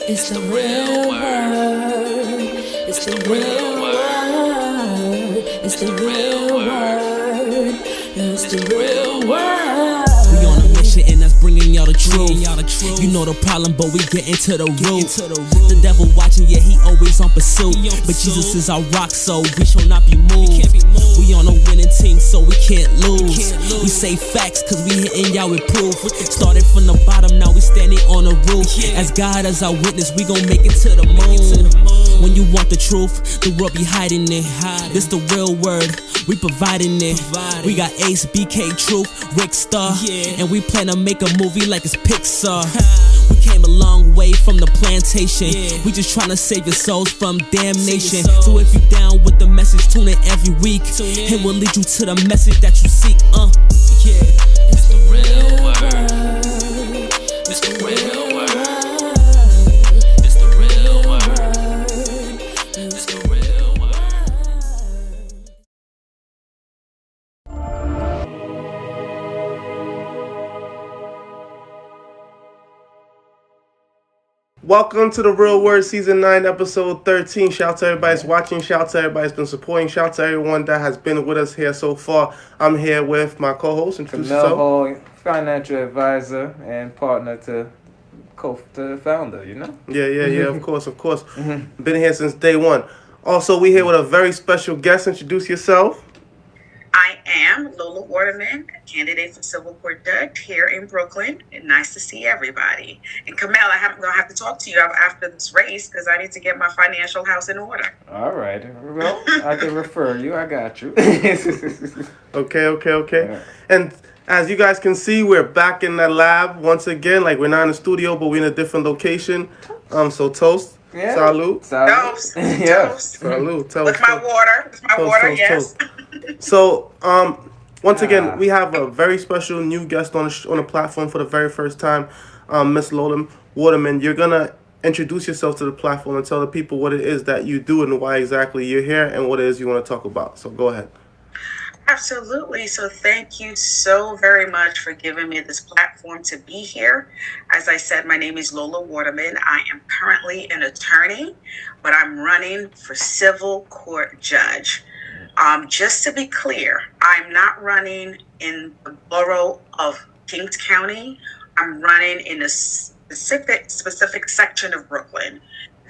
It's the real word. It's the real word. It's the real word. It's the real word. We on a mission and that's bringing y'all the truth. You know the problem, but we get into the root. The devil watching, yeah, he always on pursuit. But Jesus is our rock, so we shall not be moved. We on a winning team, so we can't lose. We say facts, cause we hitting y'all with proof. Started from the bottom, now we standing on the roof. As God as our witness, we gon' make it to the moon. When you want the truth, the world be hiding it. This the real word, we providing it. We got Ace, BK, Truth, Rick Star, and we plan to make a movie like it's Pixar. We came a long way from the plantation. We just tryna save your souls from damnation. So if you down with the message, tune in every week. It will lead you to the message that you seek. It's the real word. It's the real word. It's the real word. It's the real word. Welcome to the Real Word Season 9, Episode 13. Shout out to everybody that's watching. Shout out to everybody that's been supporting. Shout out to everyone that has been with us here so far. I'm here with my co-host. Introduce Kimmel, yourself. financial advisor and partner to the founder, you know? Yeah, of course. Been here since day one. Also, we here with a very special guest. Introduce yourself. I am Lola Waterman, candidate for civil court judge here in Brooklyn, and nice to see everybody. And Kimmel, I'm going to have to talk to you after this race because I need to get my financial house in order. All right. Well, I can refer you. I got you. Okay. Yeah. And as you guys can see, we're back in the lab once again. Like, we're not in the studio, but we're in a different location. So toast. Yeah. Salute. Toast. Yeah. Toast. Salute. With my water. Yes. So, once again, we have a very special new guest on the platform for the very first time, Miss Lola Waterman. You're gonna introduce yourself to the platform and tell the people what it is that you do and why exactly you're here and what it is you want to talk about. So go ahead. Absolutely. So thank you so very much for giving me this platform to be here. As I said, my name is Lola Waterman. I am currently an attorney, but I'm running for civil court judge. Just to be clear, I'm not running in the borough of Kings County. I'm running in a specific section of Brooklyn.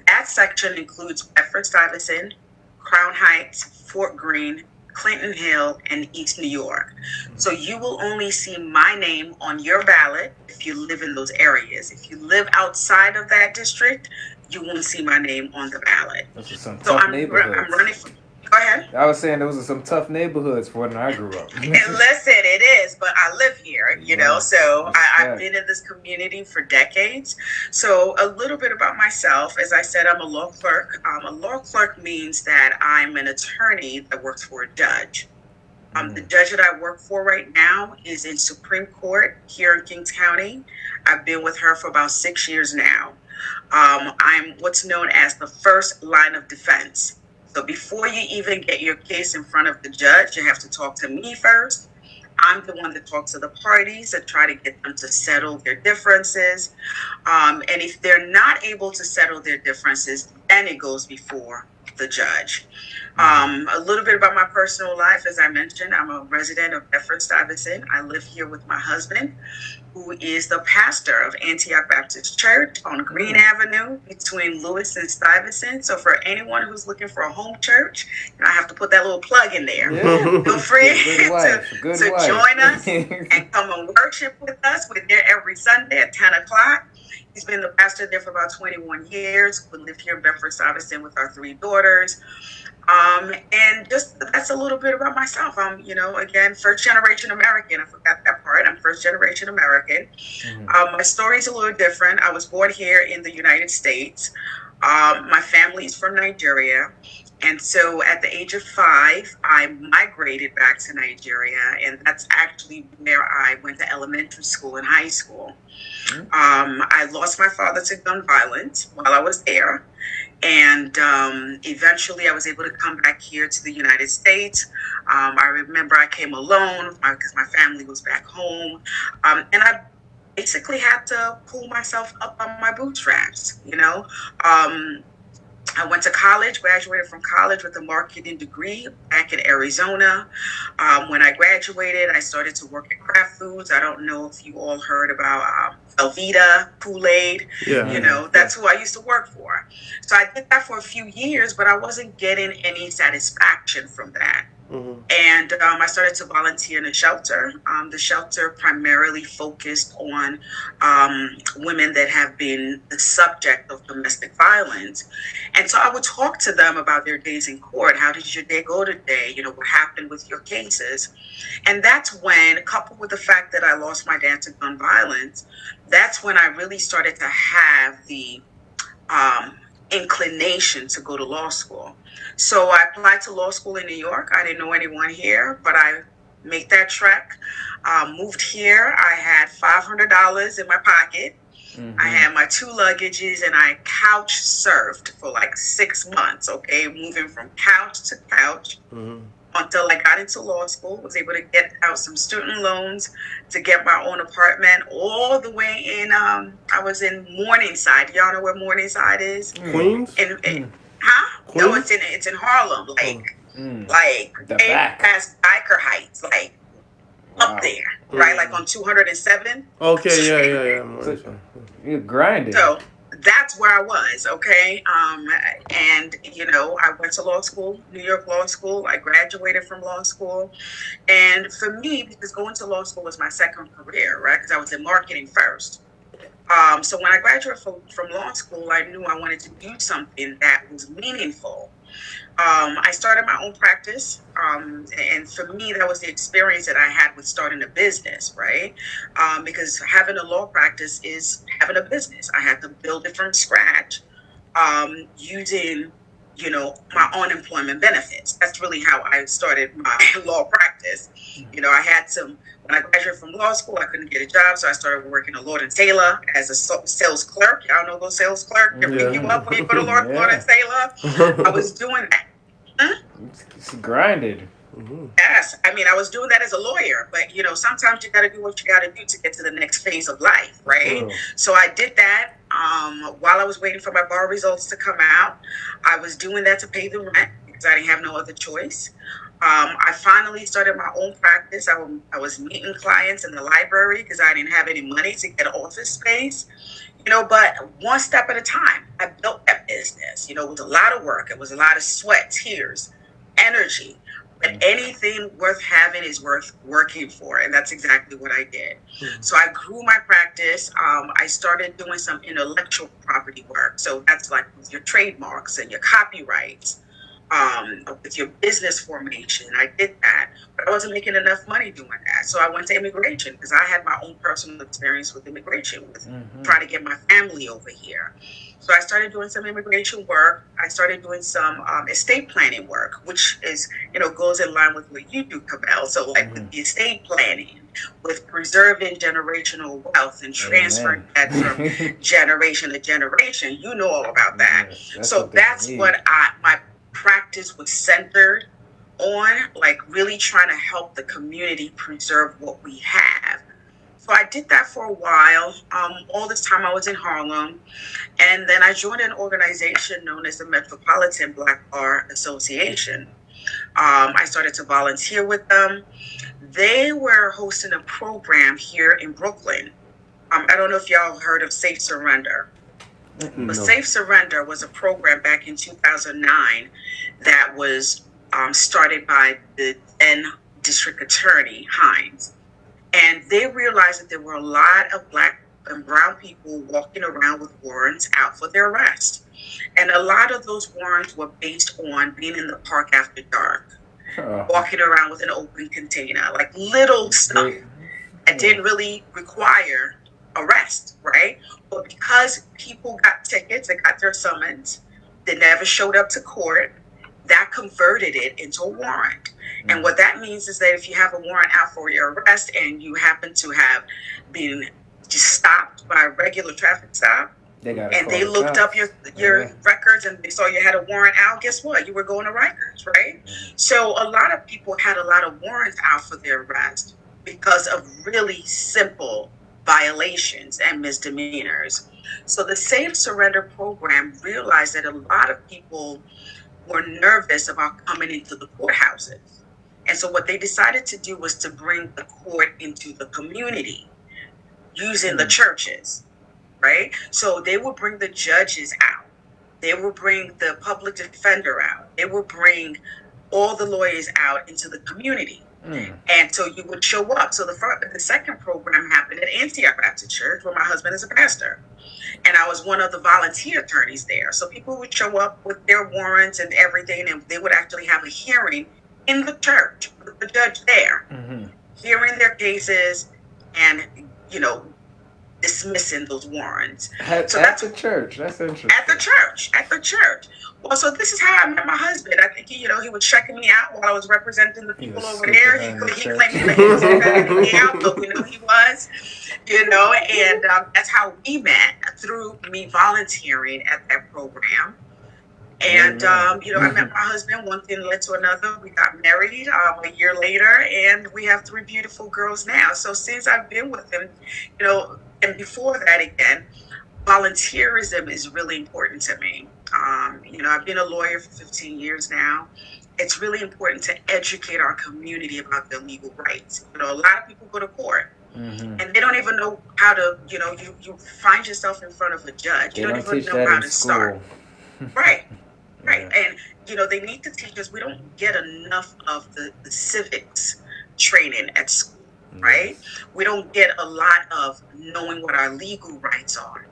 That section includes Bedford-Stuyvesant, Crown Heights, Fort Greene, Clinton Hill, and East New York. So you will only see my name on your ballot if you live in those areas. If you live outside of that district, you won't see my name on the ballot. Those are some So tough I'm neighborhoods. running for... Go ahead. I was saying those are some tough neighborhoods for when I grew up. And listen, it is, but I live here, you know, so I've been in this community for decades. So a little bit about myself. As I said, I'm a law clerk. A law clerk means that I'm an attorney that works for a judge. The judge that I work for right now is in Supreme Court here in Kings County. I've been with her for about 6 years now. I'm what's known as the first line of defense. So before you even get your case in front of the judge, you have to talk to me first. I'm the one that talks to the parties and try to get them to settle their differences. And if they're not able to settle their differences, then it goes before the judge. A little bit about my personal life. As I mentioned, I'm a resident of Bedford-Stuyvesant. I live here with my husband, who is the pastor of Antioch Baptist Church on Green Avenue between Lewis and Stuyvesant. So for anyone who's looking for a home church, I have to put that little plug in there. Yeah. Feel free to join us and come and worship with us. We're there every Sunday at 10 o'clock. He's been the pastor there for about 21 years. We live here in Bedford-Stuyvesant with our 3 daughters. And just that's a little bit about myself. I'm, again, first generation American. I forgot that part. I'm first generation American. My story's a little different. I was born here in the United States. My family's from Nigeria. And so at the age of 5, I migrated back to Nigeria. And that's actually where I went to elementary school and high school. I lost my father to gun violence while I was there. And eventually I was able to come back here to the United States. I remember I came alone because my family was back home. And I basically had to pull myself up on my bootstraps, I went to college, graduated from college with a marketing degree back in Arizona. When I graduated, I started to work at Kraft Foods. I don't know if you all heard about Velveeta, Kool-Aid. Yeah. That's who I used to work for. So I did that for a few years, but I wasn't getting any satisfaction from that. Mm-hmm. And I started to volunteer in a shelter. The shelter primarily focused on women that have been the subject of domestic violence. And so I would talk to them about their days in court. How did your day go today? What happened with your cases? And that's when, coupled with the fact that I lost my dad to gun violence, that's when I really started to have the inclination to go to law school. So I applied to law school in New York. I didn't know anyone here, but I made that trek, moved here. I had $500 in my pocket. Mm-hmm. I had my 2 luggages, and I couch surfed for like 6 months, okay, moving from couch to couch. Mm-hmm. Until I got into law school, was able to get out some student loans to get my own apartment all the way in, I was in Morningside. Y'all know where Morningside is? Queens? Huh? Queens? No, it's in Harlem, past Diker Heights, up there, right? Like on 207. Okay, yeah. So you're grinding. So that's where I was, okay? And, I went to law school, New York Law School. I graduated from law school. And for me, because going to law school was my second career, right? Because I was in marketing first. So when I graduated from law school, I knew I wanted to do something that was meaningful. I started my own practice, and for me, that was the experience that I had with starting a business, right? Because having a law practice is having a business. I had to build it from scratch, using, my unemployment benefits. That's really how I started my law practice. I had to, when I graduated from law school, I couldn't get a job, so I started working at Lord & Taylor as a sales clerk. Y'all know those sales clerk? They pick you up when you go to Lord & Taylor. I was doing that. It's grinded. Mm-hmm. Yes. I mean, I was doing that as a lawyer, but, sometimes you got to do what you got to do to get to the next phase of life, right? Oh. So I did that while I was waiting for my bar results to come out. I was doing that to pay the rent because I didn't have no other choice. I finally started my own practice. I was meeting clients in the library because I didn't have any money to get an office space. But one step at a time, I built that business. It was a lot of work. It was a lot of sweat, tears, energy. But anything worth having is worth working for. And that's exactly what I did. Mm-hmm. So I grew my practice. I started doing some intellectual property work. So that's like with your trademarks and your copyrights. With your business formation. I did that, but I wasn't making enough money doing that. So I went to immigration because I had my own personal experience with immigration, with trying to get my family over here. So I started doing some immigration work. I started doing some estate planning work, which is, goes in line with what you do, Kimmel. So like with the estate planning, with preserving generational wealth and transferring that from generation to generation, you know all about that. Yes, so that's what my practice was centered on, like really trying to help the community preserve what we have. So I did that for a while. All this time I was in Harlem, and then I joined an organization known as the Metropolitan Black Bar Association. I started to volunteer with them. They were hosting a program here in Brooklyn. I don't know if y'all heard of Safe Surrender. No. But Safe Surrender was a program back in 2009 that was started by the then district attorney, Hines. And they realized that there were a lot of Black and brown people walking around with warrants out for their arrest. And a lot of those warrants were based on being in the park after dark, walking around with an open container, like little stuff that didn't really require arrest, right? But because people got tickets and got their summons, they never showed up to court, that converted it into a warrant. And what that means is that if you have a warrant out for your arrest and you happen to have been just stopped by a regular traffic stop, and they looked up your records and they saw you had a warrant out, guess what? You were going to Rikers, right? So a lot of people had a lot of warrants out for their arrest because of really simple violations and misdemeanors. So the Safe Surrender program realized that a lot of people were nervous about coming into the courthouses. And so what they decided to do was to bring the court into the community using the churches, right? So they would bring the judges out. They will bring the public defender out. They will bring all the lawyers out into the community. And so you would show up. So the second program happened at Antioch Baptist Church, where my husband is a pastor. And I was one of the volunteer attorneys there. So people would show up with their warrants and everything, and they would actually have a hearing in the church with the judge there, hearing their cases and, dismissing those warrants. At the church. That's interesting. At the church. Well, so this is how I met my husband. I think he was checking me out while I was representing the people over there. He claimed that he was checking me out, but we knew he was, and that's how we met, through me volunteering at that program. And, I met my husband. One thing led to another. We got married a year later, and we have 3 beautiful girls now. So since I've been with him, and before that, again, volunteerism is really important to me. I've been a lawyer for 15 years now. It's really important to educate our community about their legal rights. A lot of people go to court and they don't even know how to, you find yourself in front of a judge. They you don't even know how to start. Right. And, they need to teach us. We don't get enough of the civics training at school. Right? We don't get a lot of knowing what our legal rights are.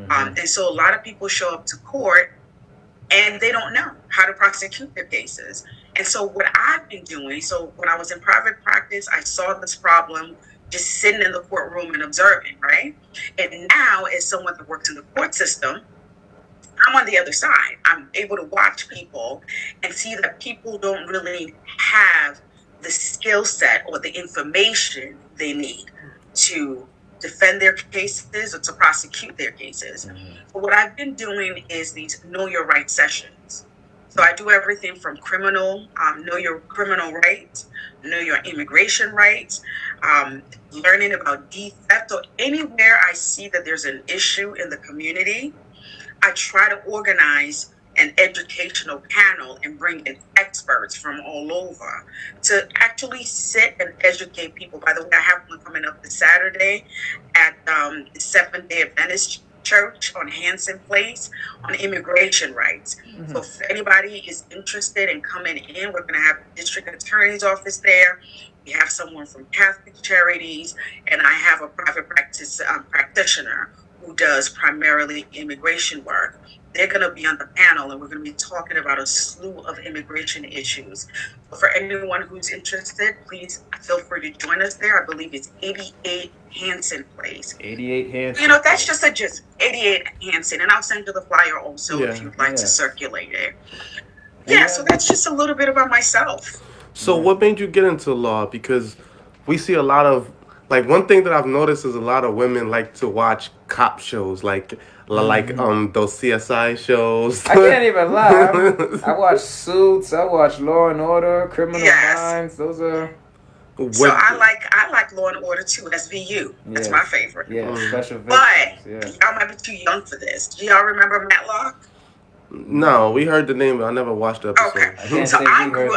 And so a lot of people show up to court and they don't know how to prosecute their cases. And so what I've been doing, so when I was in private practice, I saw this problem just sitting in the courtroom and observing, right? And now, as someone that works in the court system, I'm on the other side. I'm able to watch people and see that people don't really have the skill set or the information they need to defend their cases or to prosecute their cases. But what I've been doing is these know your rights sessions. So I do everything from criminal, know your criminal rights, know your immigration rights, learning about theft, or anywhere I see that there's an issue in the community, I try to organize an educational panel and bring in experts from all over to actually sit and educate people. By the way, I have one coming up this Saturday at the Seventh-day Adventist Church on Hanson Place on immigration rights. So if anybody is interested in coming in, we're going to have the district attorney's office there. We have someone from Catholic Charities, and I have a private practice practitioner who does primarily immigration work. They're going to be on the panel, and we're going to be talking about a slew of immigration issues. For anyone who's interested, please feel free to join us there. I believe it's 88 Hanson Place. 88 Hanson. That's just 88 Hanson, and I'll send you the flyer also if you'd like to circulate it. So that's just a little bit about myself. So what made you get into law? Because we see a lot of, one thing that I've noticed is a lot of women like to watch cop shows, those CSI shows. I can't even lie. I watch Suits. I watch Law and Order, Criminal Minds. Those are. So I like Law and Order too. SVU. That's my favorite. Yeah, Special Victims. But y'all might be too young for this. Do y'all remember Matlock? No, we heard the name, but I never watched the episode. Okay, so I grew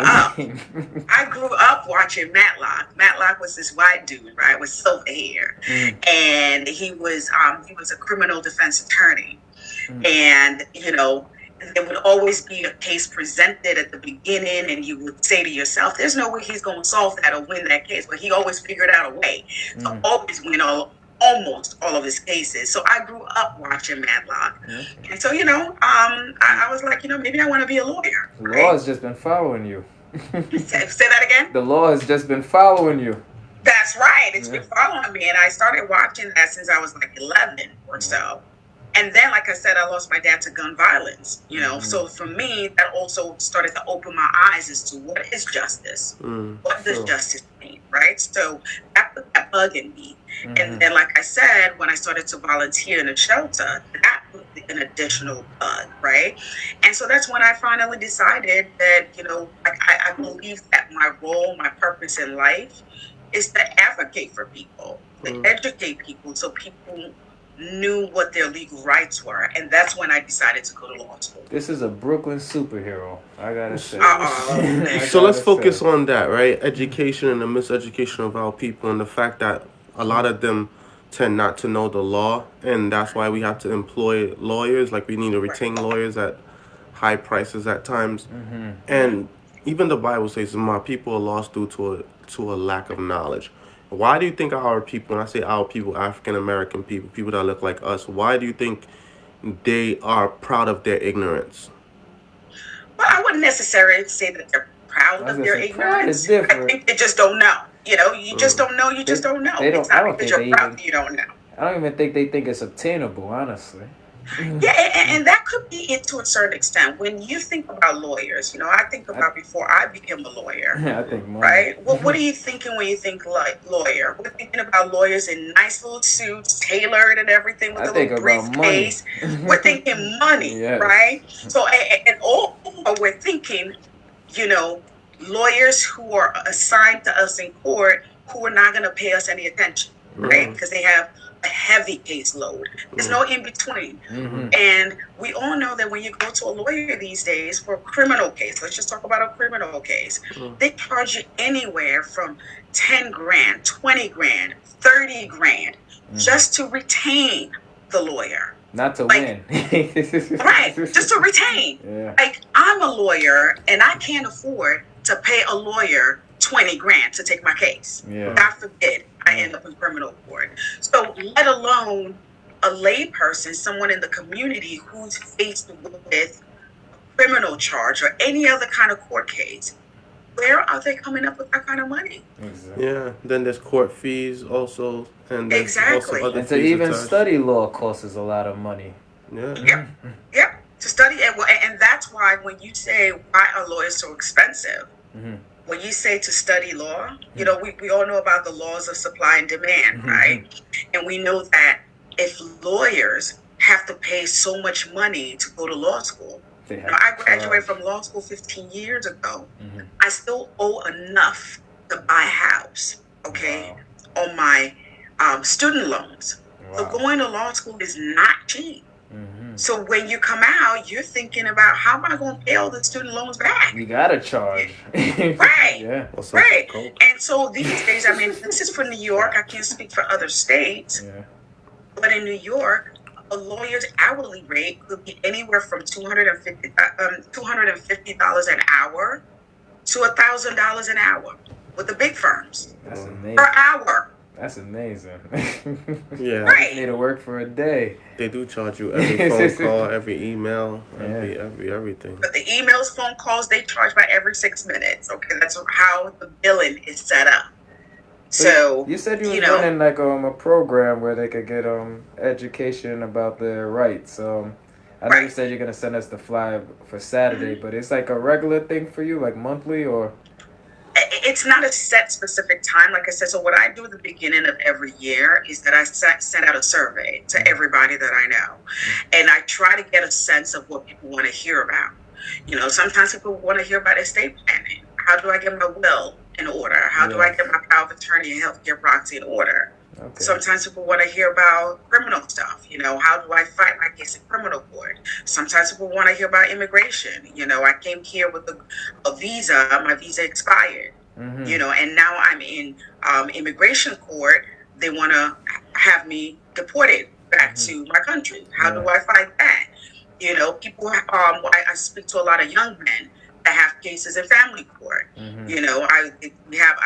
up watching Matlock. Matlock was this white dude, right, with silver hair, and he was a criminal defense attorney, and there would always be a case presented at the beginning, and you would say to yourself, "There's no way he's going to solve that or win that case," but he always figured out a way to always win almost all of his cases. So I grew up watching Matlock. And so, I was like, maybe I want to be a lawyer. The law has just been following you. Say that again? The law has just been following you. That's right. It's been following me. And I started watching that since I was 11 or so. And then, like I said, I lost my dad to gun violence, So for me, that also started to open my eyes as to what is justice? What does justice mean, right? So that put that bug in me. And then, like I said, when I started to volunteer in a shelter, that put an additional bug, right? And so that's when I finally decided that, I believe that my role, my purpose in life is to advocate for people. to educate people so people knew what their legal rights were, and that's when I decided to go to law school. This is a Brooklyn superhero, I gotta say. So let's focus on that, right? Education and the miseducation of our people, and the fact that a lot of them tend not to know the law, and that's why we have to employ lawyers. Like, we need to retain lawyers at high prices at times. And even the Bible says, my people are lost due to a lack of knowledge. Why do you think our people, and I say our people, African American people, people that look like us, why do you think they are proud of their ignorance? Well, I wouldn't necessarily say that they're proud of their ignorance. I think they just don't know. You know, you just don't know. You just don't know. It's not because you're proud you don't know. I don't even think they think it's obtainable, honestly. Yeah, and that could be it to a certain extent. When you think about lawyers, you know, I think about before I became a lawyer. I think more. Right? Well, what are you thinking when you think like lawyer? We're thinking about lawyers in nice little suits, tailored and everything, with a little briefcase. We're thinking money, right? So, and all we're thinking, you know, lawyers who are assigned to us in court who are not going to pay us any attention, right? Because they have a heavy caseload. There's no in between. And we all know that when you go to a lawyer these days for a criminal case, let's just talk about a criminal case, they charge you anywhere from 10 grand, 20 grand, 30 grand just to retain the lawyer. Not to win. Right, just to retain. Like, I'm a lawyer and I can't afford to pay a lawyer 20 grand to take my case. God forbid I end up in criminal court. So let alone a lay person, someone in the community who's faced with a criminal charge or any other kind of court case. Where are they coming up with that kind of money? Yeah, then there's court fees also. And exactly. Also and to even study law costs a lot of money. Yeah. To study it. And that's why when you say, why are lawyers so expensive? When you say to study law, you know, we all know about the laws of supply and demand, right? And we know that if lawyers have to pay so much money to go to law school, you know, I graduated from law school 15 years ago. I still owe enough to buy a house, okay, on my student loans. So going to law school is not cheap. So when you come out, you're thinking about, how am I going to pay all the student loans back? You got to charge. Right. Right. And so these days, I mean, this is for New York. I can't speak for other states. But in New York, a lawyer's hourly rate could be anywhere from $250 an hour to $1,000 an hour with the big firms. That's amazing. Per hour. That's amazing. Right. You need to work for a day. They do charge you every phone call, every email, every everything. But the emails, phone calls, they charge by every 6 minutes. Okay, that's how the billing is set up. So you said you was running like a program where they could get education about their rights. I know you said you're gonna send us the flyer for Saturday, but it's like a regular thing for you, like monthly or. It's not a set specific time, like I said. So what I do at the beginning of every year is that I send out a survey to everybody that I know. And I try to get a sense of what people want to hear about. You know, sometimes people want to hear about estate planning. How do I get my will in order? How do I get my power of attorney and healthcare proxy in order? Sometimes people want to hear about criminal stuff. You know, how do I fight my case in criminal court? Sometimes people want to hear about immigration. You know, I came here with a visa. My visa expired. You know, and now I'm in immigration court. They want to have me deported back to my country. How do I fight that? You know, people. I speak to a lot of young men that have cases in family court. You know, I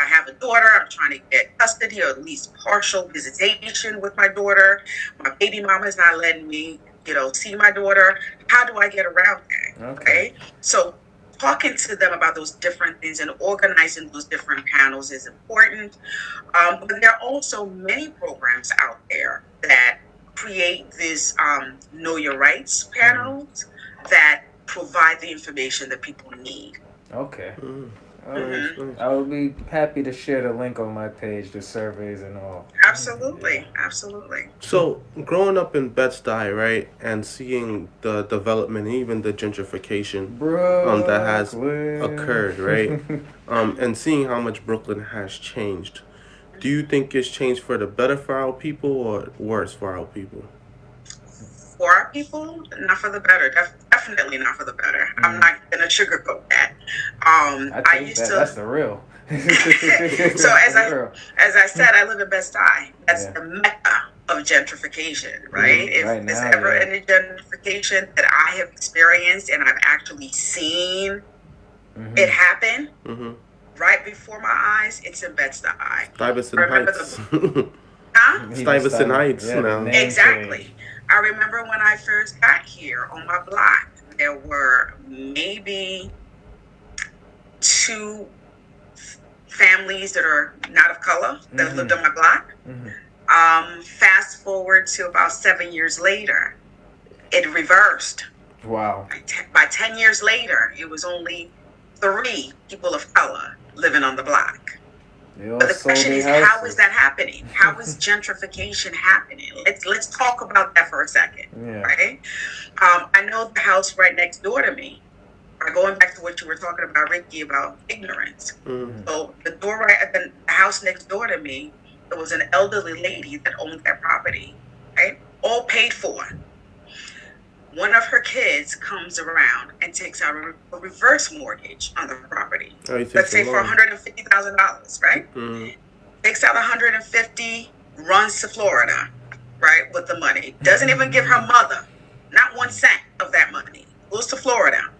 have a daughter. I'm trying to get custody or at least partial visitation with my daughter. My baby mama is not letting me, you know, see my daughter. How do I get around that? Okay. So talking to them about those different things and organizing those different panels is important. But there are also many programs out there that create this Know Your Rights panels that provide the information that people need. Okay. I will be happy to share the link on my page, the surveys and all. Absolutely. So, growing up in Bed-Stuy, right, and seeing the development, even the gentrification that has occurred, right, and seeing how much Brooklyn has changed, Do you think it's changed for the better for our people or worse for our people? For our people, not for the better. Definitely not for the better. I'm not gonna sugarcoat that. I used to. That's the real. So as I said, I live in Bed-Stuy. That's the mecca of gentrification, right? If right there's now, ever any gentrification that I have experienced and I've actually seen it happen right before my eyes, it's in Bed-Stuy. Stuyvesant Heights. Huh? Stuyvesant Heights now. Exactly. I remember when I first got here on my block, there were maybe 2 families that are not of color that lived on my block. Fast forward to about 7 years later, it reversed. Wow. By 10 years later, it was only 3 people of color living on the block. But the question is, how is that happening? How is gentrification happening? Let's talk about that for a second, right? I know the house right next door to me. Going back to what you were talking about, Ricky, about ignorance. So the door right at the house next door to me, there was an elderly lady that owned that property, right? All paid for. One of her kids comes around and takes out a reverse mortgage on the property. Let's say for $150,000, right? Takes out $150,000, runs to Florida, right, with the money. Doesn't even give her mother not 1 cent of that money. Goes to Florida.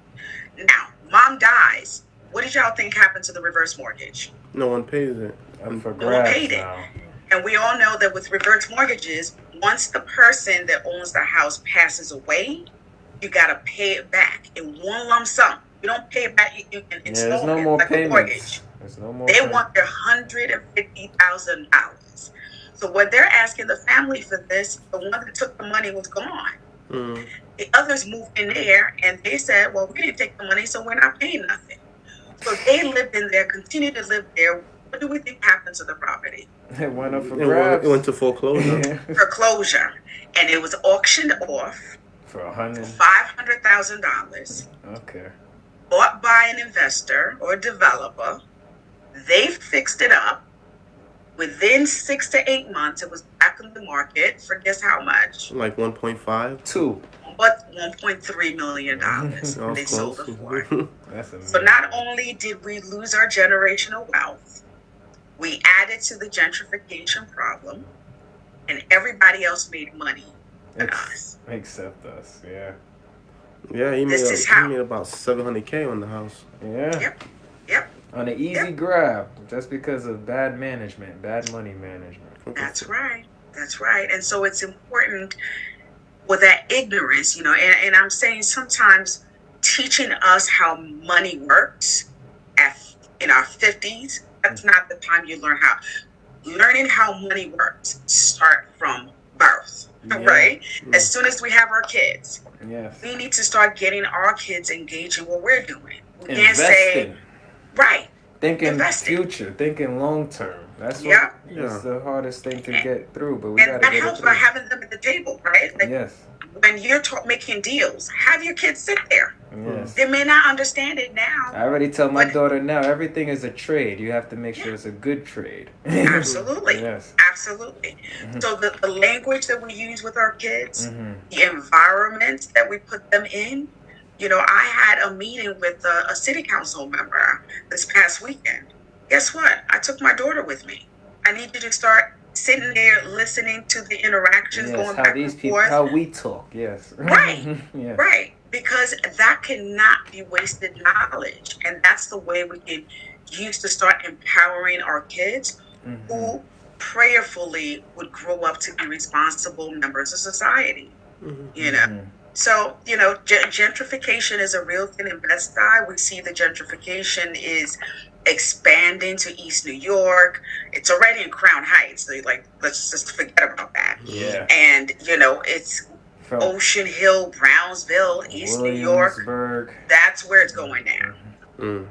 Now, mom dies. What did y'all think happened to the reverse mortgage? No one pays it. No one paid it. And we all know that with reverse mortgages, once the person that owns the house passes away, you got to pay it back in one lump sum. You don't pay it back in installments. There's no more like payments. A mortgage. There's no more. They want their $150,000. So what they're asking the family for this, the one that took the money was gone. The others moved in there and they said, well, we didn't take the money, so we're not paying nothing. So they lived in there, continued to live there. What do we think happened to the property? It went up for grabs. It went to foreclosure. Foreclosure. And it was auctioned off for $500,000. Okay. Bought by an investor or developer. They fixed it up. Within 6 to 8 months, it was back on the market for guess how much? Like 1.5? 2. But $1.3 million they sold it for. That's amazing. So not only did we lose our generational wealth, we added to the gentrification problem, and everybody else made money than us. Except us, yeah. Yeah, he made about $700K on the house. Yeah. Yep. On an easy grab, just because of bad management, bad money management. That's right. And so it's important with that ignorance, and I'm saying sometimes teaching us how money works in our 50s, that's not the time you learn how. Learning how money works start from birth, right? As soon as we have our kids, we need to start getting our kids engaged in what we're doing. We can't say, right. Thinking future, thinking long term. That's the hardest thing to get through. But we got to get it through. And that helps by having them at the table, right? When you're making deals, have your kids sit there. They may not understand it now. I already tell my daughter now, everything is a trade. You have to make sure it's a good trade. Absolutely. Absolutely. So the language that we use with our kids, the environment that we put them in. I had a meeting with a city council member this past weekend. Guess what? I took my daughter with me. I need you to start sitting there listening to the interactions going back and forth. How we talk, Right, right. Because that cannot be wasted knowledge. And that's the way we can use to start empowering our kids who prayerfully would grow up to be responsible members of society. So, gentrification is a real thing in Bed-Stuy. We see the gentrification is expanding to East New York. It's already in Crown Heights. So, let's just forget about that. Yeah. And, it's Ocean Hill, Brownsville, East New York. That's where it's going now. And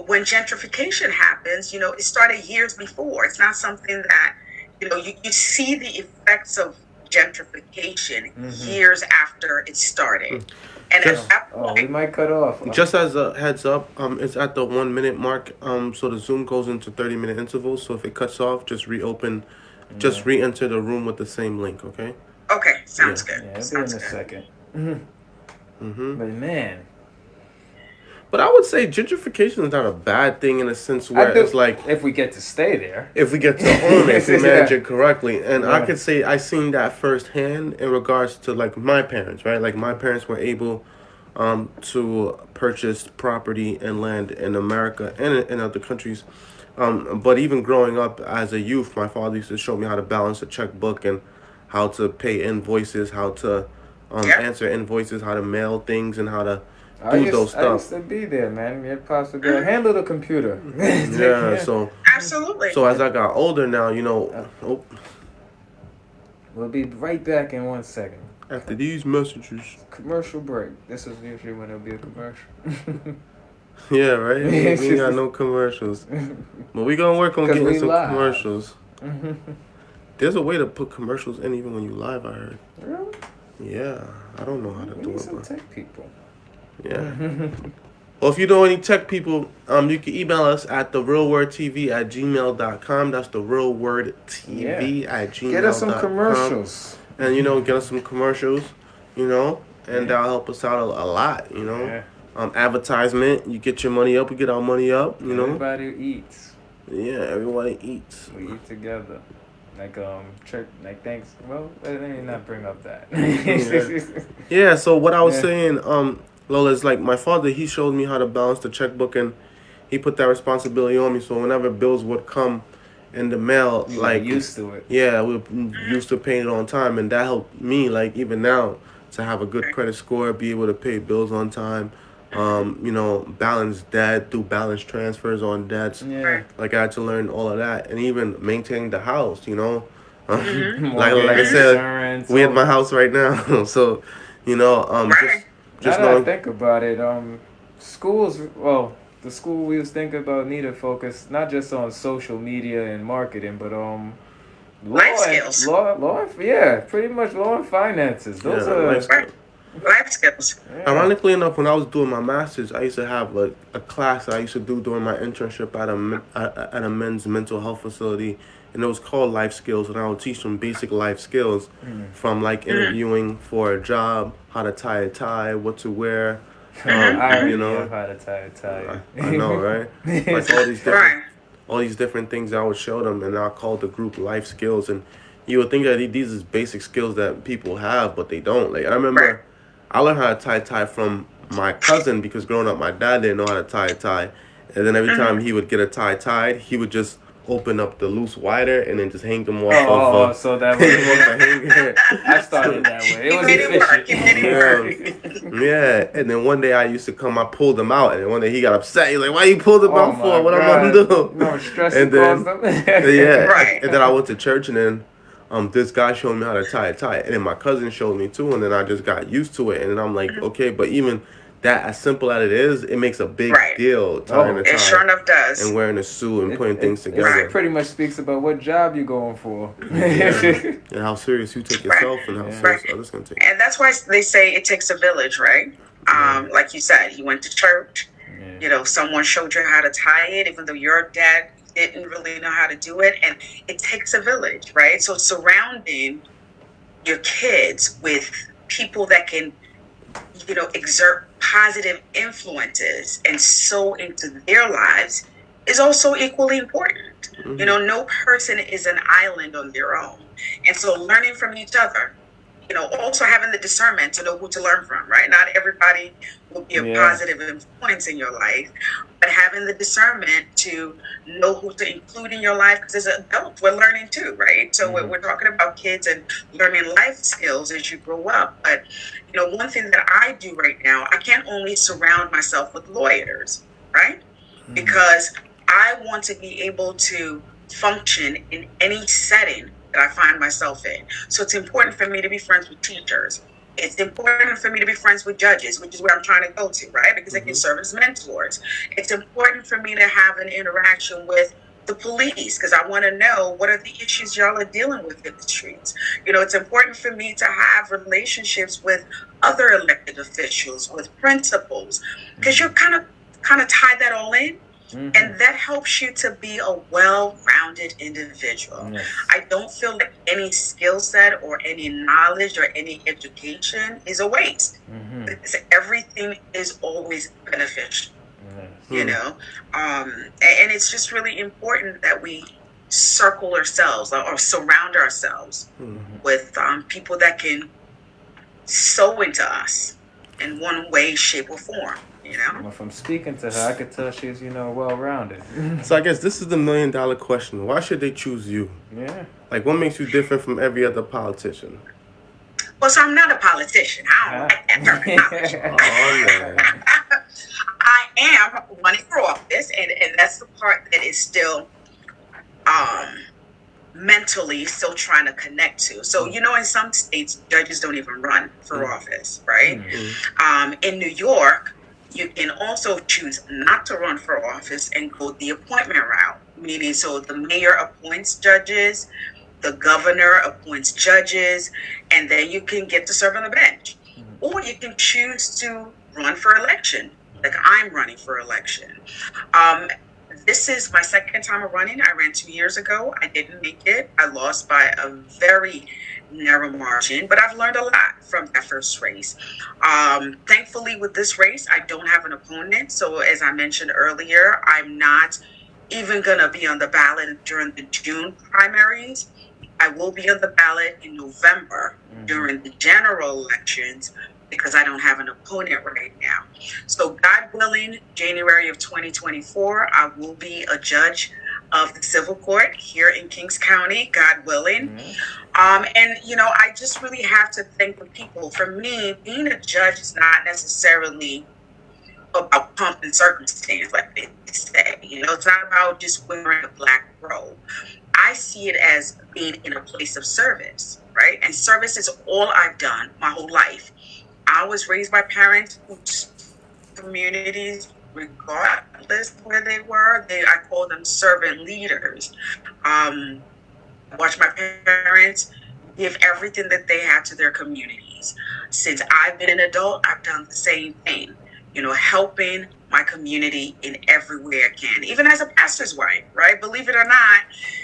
when gentrification happens, it started years before. It's not something that, you see the effects of gentrification years after it started. And Just- at that point, we might cut off. Just as a heads up, it's at the 1 minute mark. So the Zoom goes into 30-minute intervals. So if it cuts off, just reopen, just re-enter the room with the same link. Okay. okay, sounds good. Yeah, it'll be in Sounds a good. second. But man, But I would say gentrification is not a bad thing in a sense where it's like if we get to stay there. if we get to own it, if we manage Yeah. it correctly. And I Yeah. could say I seen that firsthand in regards to like my parents, right? Like my parents were able to purchase property and land in America and in other countries. But even growing up as a youth, my father used to show me how to balance a checkbook and how to pay invoices, how to answer invoices, how to mail things, and how to do those I used stuff. to be there, man. You're possibly handle the computer. Yeah, so Absolutely. so as I got older now, you know, We'll be right back in 1 second. after these messages. Commercial break. This is usually when it'll be a commercial. Yeah, right? We ain't got no commercials. But we gonna work on 'Cause getting we some live. commercials. There's a way to put commercials in even when you live, I heard. Really? Yeah, I don't know how to We do need it, some but tech people. yeah. Well, if you know any tech people, you can email us at therealwordtv@gmail.com. That's therealwordtv@gmail.com. Get us some commercials. And, you know, get us some commercials, you know, and that'll help us out a lot, you know. Yeah. Advertisement, you get your money up, we get our money up, you know. Everybody eats. Yeah, everybody eats. We eat together. Like church, like thanks. Well, let me not bring up that. Yeah, so what I was Yeah. saying, Lola, is like my father, he showed me how to balance the checkbook and he put that responsibility on me. So whenever bills would come in the mail, You like got used to it. yeah, we were used to paying it on time, and that helped me, like even now, to have a good credit score, be able to pay bills on time, you know, balance debt, do balance transfers on debts. Yeah. Like I had to learn all of that, and even maintaining the house, you know. like Mortgage, I said, insurance, we at all my house right now, so you know, Right. just now that I knowing. think about it, schools, well, the school we was thinking about need to focus not just on social media and marketing, but Life skills. Yeah, pretty much law and finances. Those Yeah, are life skills. Right. Life skills. yeah. Ironically enough, when I was doing my master's, I used to have a class that I used to do during my internship at a men's mental health facility, and it was called Life Skills, and I would teach them basic life skills from like interviewing for a job, how to tie a tie, what to wear, I already you know. know how to tie a tie. I know, right? Like all these different, Right. all these different things I would show them, and I called the group Life Skills, and you would think that these is basic skills that people have, but they don't. Like I remember, I learned how to tie a tie from my cousin because growing up, my dad didn't know how to tie a tie, and then every time he would get a tie tied, he would just open up the loose wider and then just hang them off of So that hang was them off the hanger. I started that way. It You was made it work. You efficient. made it work. Yeah, and then one day I used to come, I pulled them out, and then one day he got upset. He's like, "Why you pulled them out for? What I'm gonna do?" No stress And caused then, them. yeah, Right. and then I went to church, and then this guy showed me how to tie a tie, and then my cousin showed me too, and then I just got used to it, and then I'm like, okay, but even that, as simple as it is, it makes a big deal tying a tie It sure enough does. and wearing a suit and putting things together, It pretty much speaks about what job you're going for. and how serious you take yourself and how serious others can take. And that's why they say it takes a village, right? Like you said, you went to church. Yeah. You know, someone showed you how to tie it, even though your dad didn't really know how to do it. And it takes a village, right? So surrounding your kids with people that can, you know, exert positive influences and sow into their lives is also equally important. You know, no person is an island on their own. And so learning from each other, you know, also having the discernment to know who to learn from, right? Not everybody will be a positive influence in your life, but having the discernment to know who to include in your life, because as adults, we're learning too, right? So we're talking about kids and learning life skills as you grow up. But, you know, one thing that I do right now, I can't only surround myself with lawyers, right? Because I want to be able to function in any setting that I find myself in. So it's important for me to be friends with teachers. It's important for me to be friends with judges, which is where I'm trying to go to, right? Because they can serve as mentors. It's important for me to have an interaction with the police, because I want to know what are the issues y'all are dealing with in the streets. It's important for me to have relationships with other elected officials, with principals, because you're kind of tie that all in. Mm-hmm. And that helps you to be a well-rounded individual. Yes. I don't feel like any skill set or any knowledge or any education is a waste. Mm-hmm. Because everything is always beneficial. Mm-hmm. And it's just really important that we circle ourselves or surround ourselves with people that can sow into us in one way, shape, or form. Well, from speaking to her, I could tell she's, well-rounded. So I guess this is the $1 million question. Why should they choose you? Yeah. Like, what makes you different from every other politician? Well, so I'm not a politician. I don't like that terminology. I am running for office, and that's the part that is still mentally still trying to connect to. So, in some states, judges don't even run for office, right? Mm-hmm. In New York, you can also choose not to run for office and go the appointment route, meaning so the mayor appoints judges, the governor appoints judges, and then you can get to serve on the bench. Or you can choose to run for election, like I'm running for election. This is my second time of running. I ran 2 years ago. I didn't make it. I lost by a very narrow margin, but I've learned a lot from that first race. Thankfully, with this race, I don't have an opponent. So as I mentioned earlier, I'm not even going to be on the ballot during the June primaries. I will be on the ballot in November during the general elections because I don't have an opponent right now. So God willing, January of 2024, I will be a judge of the civil court here in Kings County, God willing. And, I just really have to thank the people. For me, being a judge is not necessarily about pomp and circumstance, like they say. It's not about just wearing a black robe. I see it as being in a place of service, right? And service is all I've done my whole life. I was raised by parents whose communities, regardless of where they were, I call them servant leaders. I watched my parents give everything that they had to their communities. Since I've been an adult, I've done the same thing, helping my community in every way I can, even as a pastor's wife, right? Believe it or not,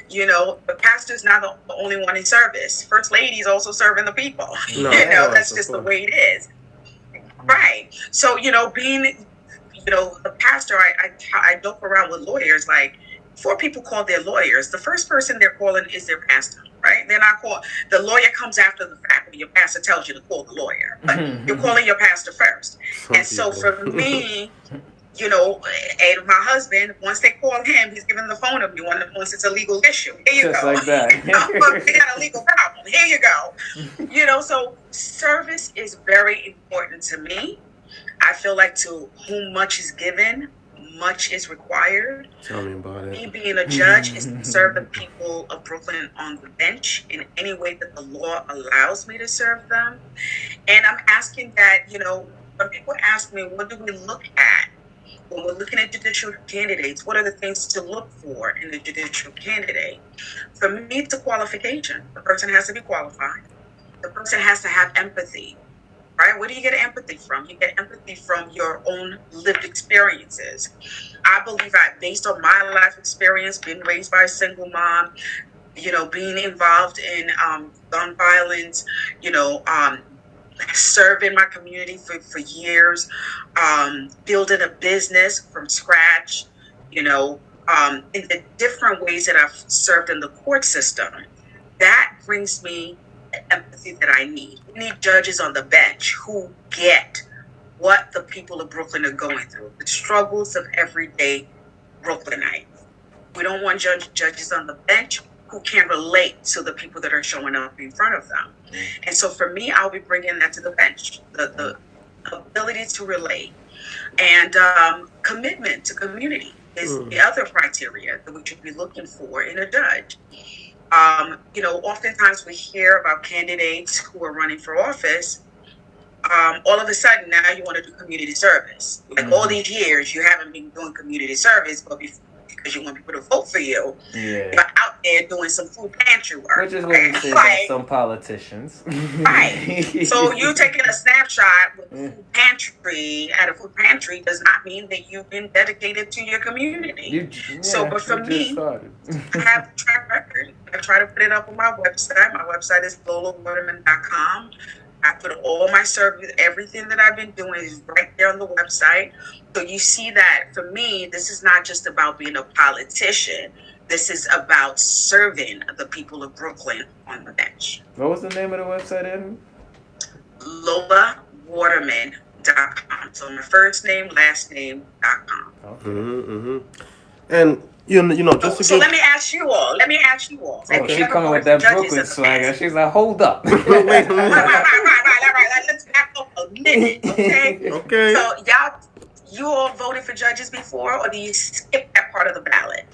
the pastor's not the only one in service. First lady is also serving the people. That's just the way it is. Right. So, being, the pastor, I joke around with lawyers, like, before people call their lawyers, the first person they're calling is their pastor, right? They're not called, the lawyer comes after the fact, but your pastor tells you to call the lawyer. But you're calling your pastor first. And so for me, and my husband, once they call him, he's giving the phone to me once it's a legal issue. Here you Just go. Like that. We got a legal problem. Here you go. So service is very important to me. I feel like to whom much is given, much is required. Tell me about it. Me being a judge is to serve the people of Brooklyn on the bench in any way that the law allows me to serve them. And I'm asking that, when people ask me, what do we look at when we're looking at judicial candidates? What are the things to look for in a judicial candidate? For me, it's a qualification. The person has to be qualified. The person has to have empathy. Right? Where do you get empathy from? You get empathy from your own lived experiences. I believe that based on my life experience, being raised by a single mom, being involved in gun violence, serving my community for years, building a business from scratch, in the different ways that I've served in the court system. That brings me empathy that I need. We need judges on the bench who get what the people of Brooklyn are going through, the struggles of everyday Brooklynites. We don't want judges on the bench who can relate to the people that are showing up in front of them. And so for me, I'll be bringing that to the bench, the ability to relate. And commitment to community is the other criteria that we should be looking for in a judge. Oftentimes we hear about candidates who are running for office. All of a sudden, now you want to do community service. Like all these years, you haven't been doing community service, but because you want people to vote for you. Yeah. You're out there doing some food pantry work. Which is what we say about some politicians. Right. So you taking a snapshot with food pantry at a food pantry does not mean that you've been dedicated to your community. But for me, I have a track record. I try to put it up on my website. My website is lolawaterman.com. I put all my service, everything that I've been doing is right there on the website. So you see that for me, this is not just about being a politician. This is about serving the people of Brooklyn on the bench. What was the name of the website, Ed? LolaWaterman.com. So my first name, last name.com. Okay. And you know, just so let me ask you all. Okay. She's coming with that Brooklyn swagger. She's like, hold up. Wait. Right. Let's back up a minute, okay? Okay. So you all voted for judges before, or do you skip that part of the ballot?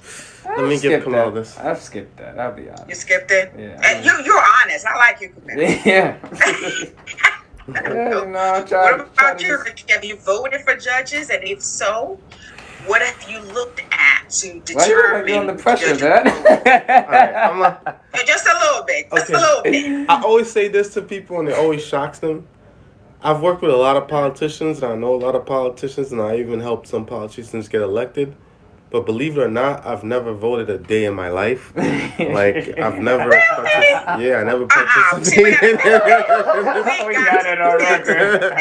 Let me give Kimmel this. I've skipped that. I'll be honest. You skipped it? Yeah. And you're honest. I like you, Kimmel. Yeah. What about you, Rick? Have you voted for judges? And if so, what have you looked at to determine? Why are you under pressure, man? Just a little bit. Just a little bit. I always say this to people, and it always shocks them. I've worked with a lot of politicians, and I know a lot of politicians, and I even helped some politicians get elected. But believe it or not, I've never voted a day in my life. Like, I've never I never participated. We got it on record.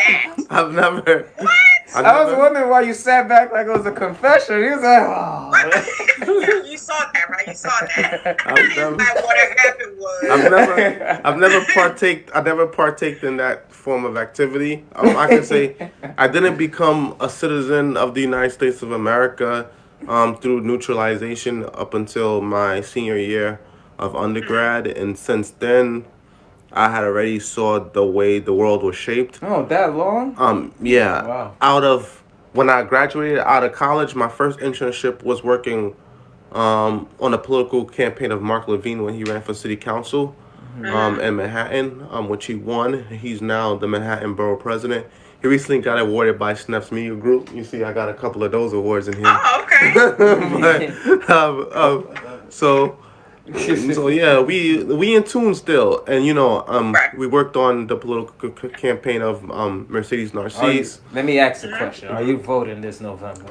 I've never. What? I was wondering why you sat back like it was a confession. He was like, oh. You saw that, right? You saw that. Like, what had happened was. I've never partaked in that form of activity. I can say I didn't become a citizen of the United States of America through neutralization up until my senior year of undergrad, and since then I had already saw the way the world was shaped. Oh, that long? Yeah. Wow. When I graduated out of college, my first internship was working on a political campaign of Mark Levine when he ran for city council in Manhattan, which he won. He's now the Manhattan Borough President. He recently got awarded by Snap's Media Group. You see, I got a couple of those awards in here. Oh, okay. So yeah, we in tune still, and we worked on the political campaign of Mercedes Narcisse. Let me ask a question: are you voting this November?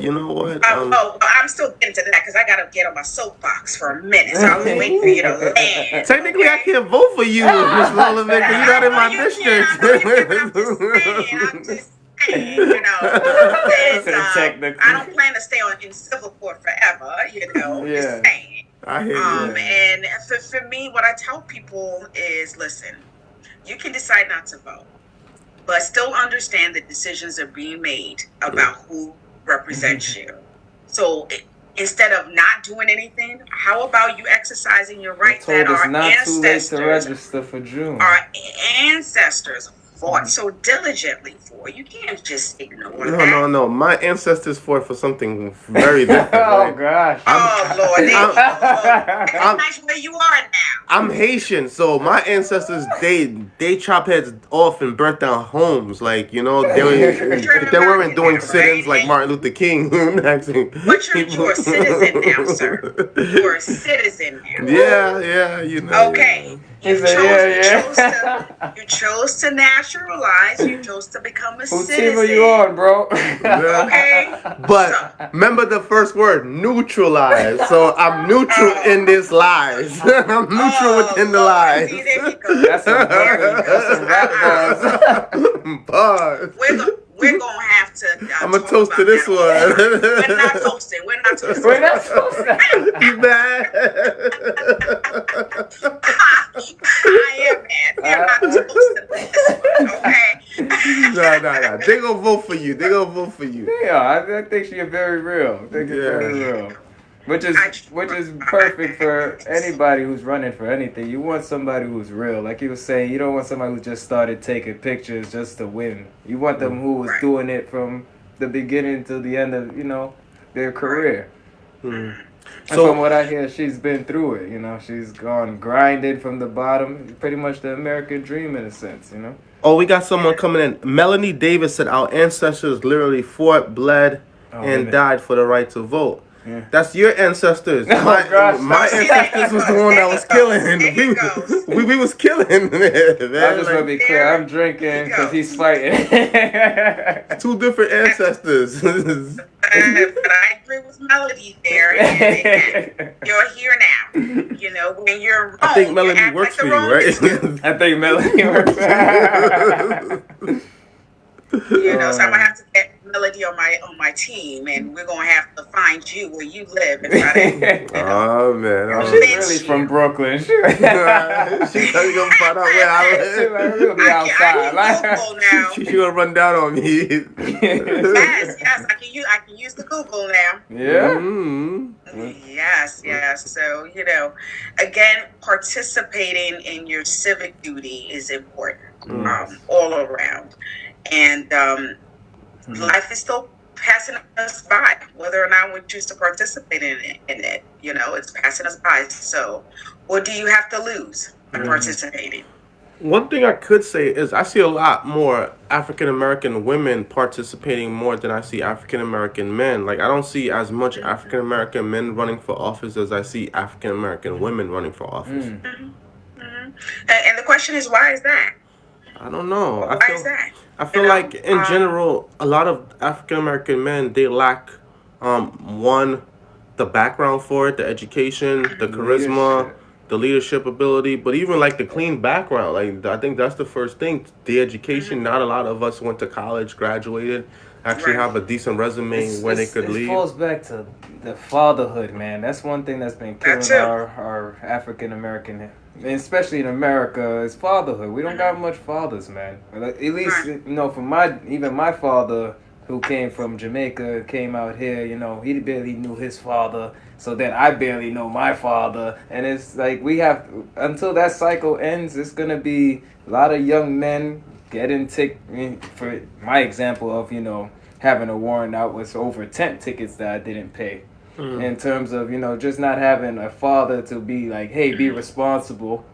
You know what? I'm still getting to that because I gotta get on my soapbox for a minute. So I'll wait for you to land. Technically, I can't vote for you, Miss Lola, because you're not in my district. I'm just saying, I don't plan to stay in civil court forever. Just saying. I hear you. And for me, what I tell people is, listen, you can decide not to vote, but still understand that decisions are being made about who represents you. So instead of not doing anything, how about you exercising your rights that our ancestors, too late to register for June. Our ancestors fought so diligently for? You can't just ignore that. No. My ancestors fought for something very different. Oh, gosh. Lord. That's where you are now. I'm Haitian, so my ancestors, they chop heads off and burnt down homes. Like, they weren't doing sit-ins like Martin Luther King. But you're a citizen now, sir. You're a citizen now. Yeah. Okay. You chose to naturalize. You chose to become a citizen. Whose team are you on, bro? Okay. But remember the first word, neutralize. So I'm neutral in this lies. I'm neutral within the lies. See, there you go. That's some rap bars. We're going to have to... I'm going to toast to this one. We're not toasting. You mad? I am mad. They're not toasting this one, okay? No. They going to vote for you. Yeah, I think she's very real. Very real. Which is perfect for anybody who's running for anything. You want somebody who's real. Like you were saying, you don't want somebody who just started taking pictures just to win. You want them who was doing it from the beginning to the end of, their career. And from what I hear, she's been through it. She's gone grinded from the bottom. Pretty much the American dream in a sense, Oh, we got someone coming in. Melanie Davis said our ancestors literally fought, bled, and died for the right to vote. Yeah. That's your ancestors. My ancestors was the one that was killing. We was killing. Man. I just want to be clear. I'm drinking because he's fighting. 2 different ancestors. But I agree with Melody there. And you're here now. You know, when you're wrong, I think Melody works for you, right? I think Melody works for you. You know, so I'm gonna have to get Melody on my team, and we're gonna have to find you where you live and try to. Oh man, she's really from Brooklyn. She's gonna find out where I live. She'll be outside. She's gonna run down on me. Yes, I can use the Google now. Yeah. Mm-hmm. Yes. So you know, again, participating in your civic duty is important, all around. And life is still passing us by, whether or not we choose to participate in it. You know, it's passing us by. So, what do you have to lose by participating? One thing I could say is I see a lot more African American women participating more than I see African American men. Like, I don't see as much African American men running for office as I see African American women running for office. And the question is, why is that? I don't know. Why is that? I feel like in general, a lot of African American men, they lack the background for it, the education, the charisma, the leadership ability, but even like the clean background. Like, I think that's the first thing. The education. Not a lot of us went to college, graduated, actually have a decent resume where they could lead. It falls back to the fatherhood, man. That's one thing that's been killing our African American, especially in America, is fatherhood. We don't got much fathers, man. At least, you know, for my father, who came from Jamaica, came out here, you know, he barely knew his father. So then I barely know my father. And it's like until that cycle ends, it's going to be a lot of young men getting for my example of, you know, having a warrant out with over 10 tickets that I didn't pay. In terms of, you know, just not having a father to be like, hey, be responsible.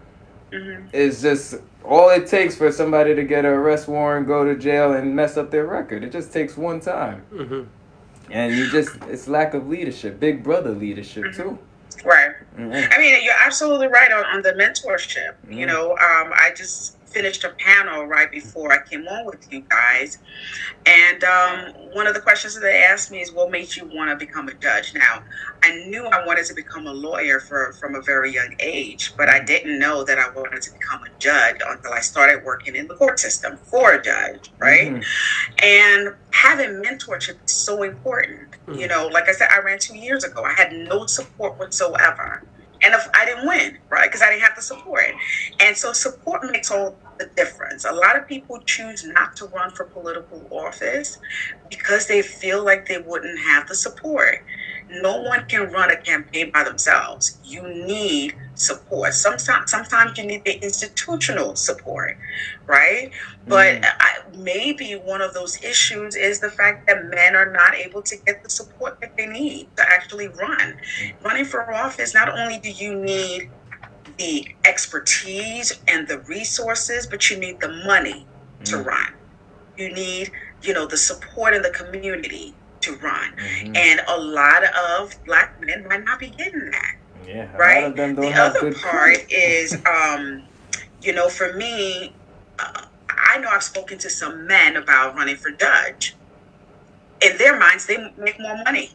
It's just all it takes for somebody to get an arrest warrant, go to jail, and mess up their record. It just takes one time. And it's lack of leadership, big brother leadership too. Right. I mean, you're absolutely right on the mentorship. You know, I just finished a panel right before I came on with you guys, and one of the questions that they asked me is, what made you want to become a judge? Now, I knew I wanted to become a lawyer from a very young age, but I didn't know that I wanted to become a judge until I started working in the court system for a judge, right? And having mentorship is so important. You know, like I said, I ran 2 years ago. I had no support whatsoever. And if I didn't win, right? Because I didn't have the support. And so support makes all the difference. A lot of people choose not to run for political office because they feel like they wouldn't have the support. No one can run a campaign by themselves. You need support. Sometimes you need the institutional support, right? But maybe one of those issues is the fact that men are not able to get the support that they need to actually run. Running for office, not only do you need the expertise and the resources, but you need the money to run. You need, you know, the support in the community to run. And a lot of Black men might not be getting that. Yeah, right. A lot of them don't the have other good part is, you know, for me, I know I've spoken to some men about running for judge. In their minds, they make more money,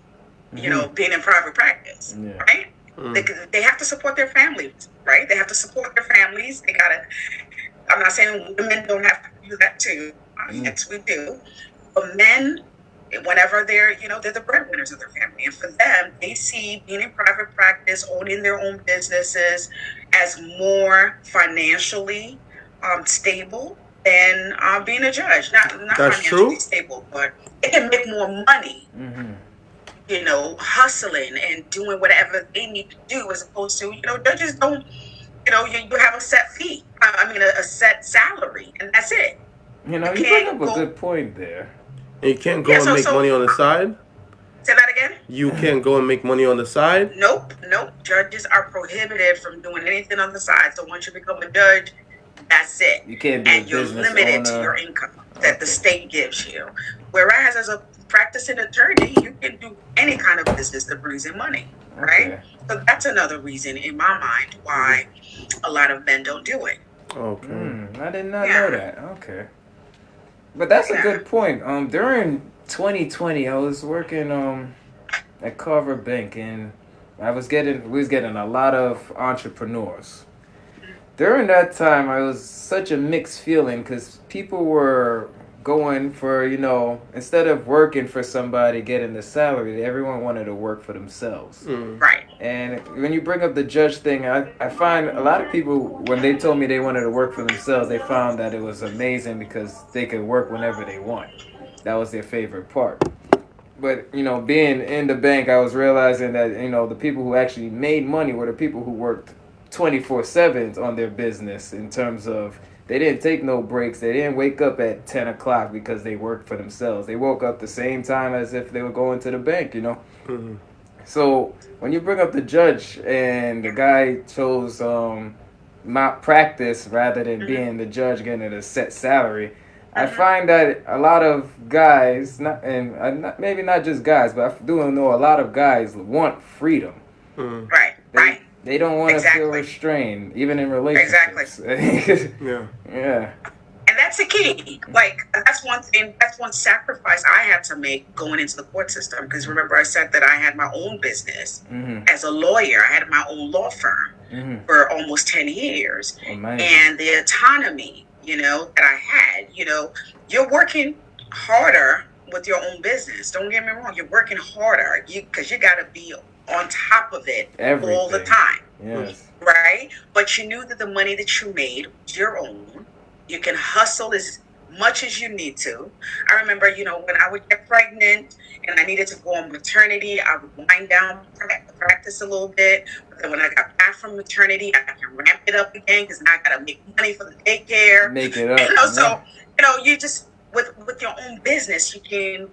you know, being in private practice, right? They have to support their families, right? They have to support their families. They gotta. I'm not saying women don't have to do that too. Yes, we do. But men, whenever they're the breadwinners of their family, and for them, they see being in private practice, owning their own businesses, as more financially stable than being a judge. Not That's financially true. stable, but they can make more money. You know, hustling and doing whatever they need to do, as opposed to, you know, judges don't. You know, you have a set fee. A set salary, and that's it. You know, you bring up a good point there. And you can't go and make money on the side? Say that again? You can't go and make money on the side? Nope. Judges are prohibited from doing anything on the side. So once you become a judge, that's it. You can't be and a you're business limited owner. to your income that the state gives you. Whereas as a practicing attorney, you can do any kind of business that brings in money, right? So that's another reason in my mind why a lot of men don't do it. Okay. I did not know that. Okay. But that's a good point. During 2020, I was working at Carver Bank, and we was getting a lot of entrepreneurs. During that time, I was such a mixed feeling because people were going for, instead of working for somebody, getting the salary, everyone wanted to work for themselves. Right. And when you bring up the judge thing, I find a lot of people, when they told me they wanted to work for themselves, they found that it was amazing because they could work whenever they want. That was their favorite part. But, being in the bank, I was realizing that, the people who actually made money were the people who worked 24/7 on their business, in terms of they didn't take no breaks. They didn't wake up at 10 o'clock because they worked for themselves. They woke up the same time as if they were going to the bank, Mm-hmm. So when you bring up the judge and the guy chose malpractice rather than being the judge getting a set salary, I find that a lot of guys, maybe not just guys, but I do know a lot of guys want freedom. Right. They don't want to feel restrained, even in relationships. Yeah. And that's the key. Like, that's one thing, that's one sacrifice I had to make going into the court system. Because remember, I said that I had my own business as a lawyer. I had my own law firm for almost 10 years. And the autonomy, that I had, you're working harder with your own business. Don't get me wrong. You're working harder because you got to be on top of it all the time. Yes. Right? But you knew that the money that you made was your own. You can hustle as much as you need to. I remember, when I would get pregnant and I needed to go on maternity, I would wind down practice a little bit. But then when I got back from maternity, I can ramp it up again because now I got to make money for the daycare. Make it up. So, you just, with your own business, you can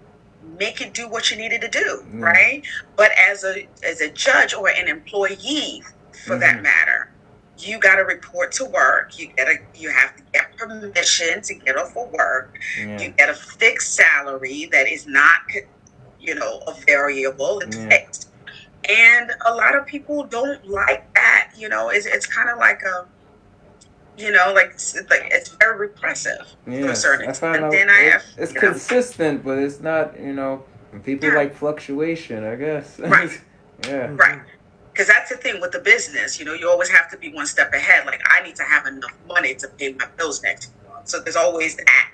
make it do what you needed to do, right? But as a judge or an employee, for that matter, you got to report to work. You have to get permission to get off of work. You get a fixed salary that is not, a variable. It's fixed. And a lot of people don't like that. It's kind of like a, it's very repressive to a certain extent. It's consistent, but it's not, people like fluctuation, I guess. Right. Right. Because that's the thing with the business, you always have to be one step ahead. Like, I need to have enough money to pay my bills next month. So there's always that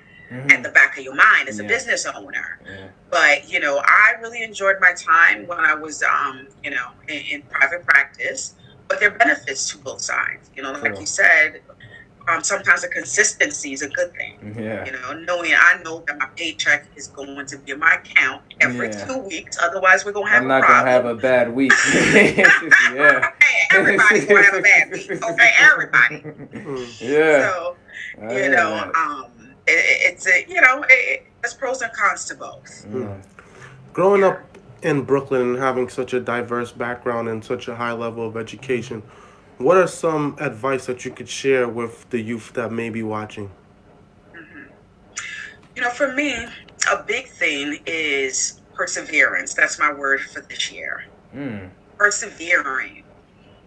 at the back of your mind as a business owner. But, I really enjoyed my time when I was, in private practice. But there are benefits to both sides. Like you said, sometimes the consistency is a good thing. I know that my paycheck is going to be in my account every 2 weeks. Otherwise, we're going to have a problem. I'm not going to have a bad week. Everybody's going to have a bad week. Okay, everybody. So, there's pros and cons to both. Growing up in Brooklyn and having such a diverse background and such a high level of education, what are some advice that you could share with the youth that may be watching? For me, a big thing is perseverance. That's my word for this year. Persevering,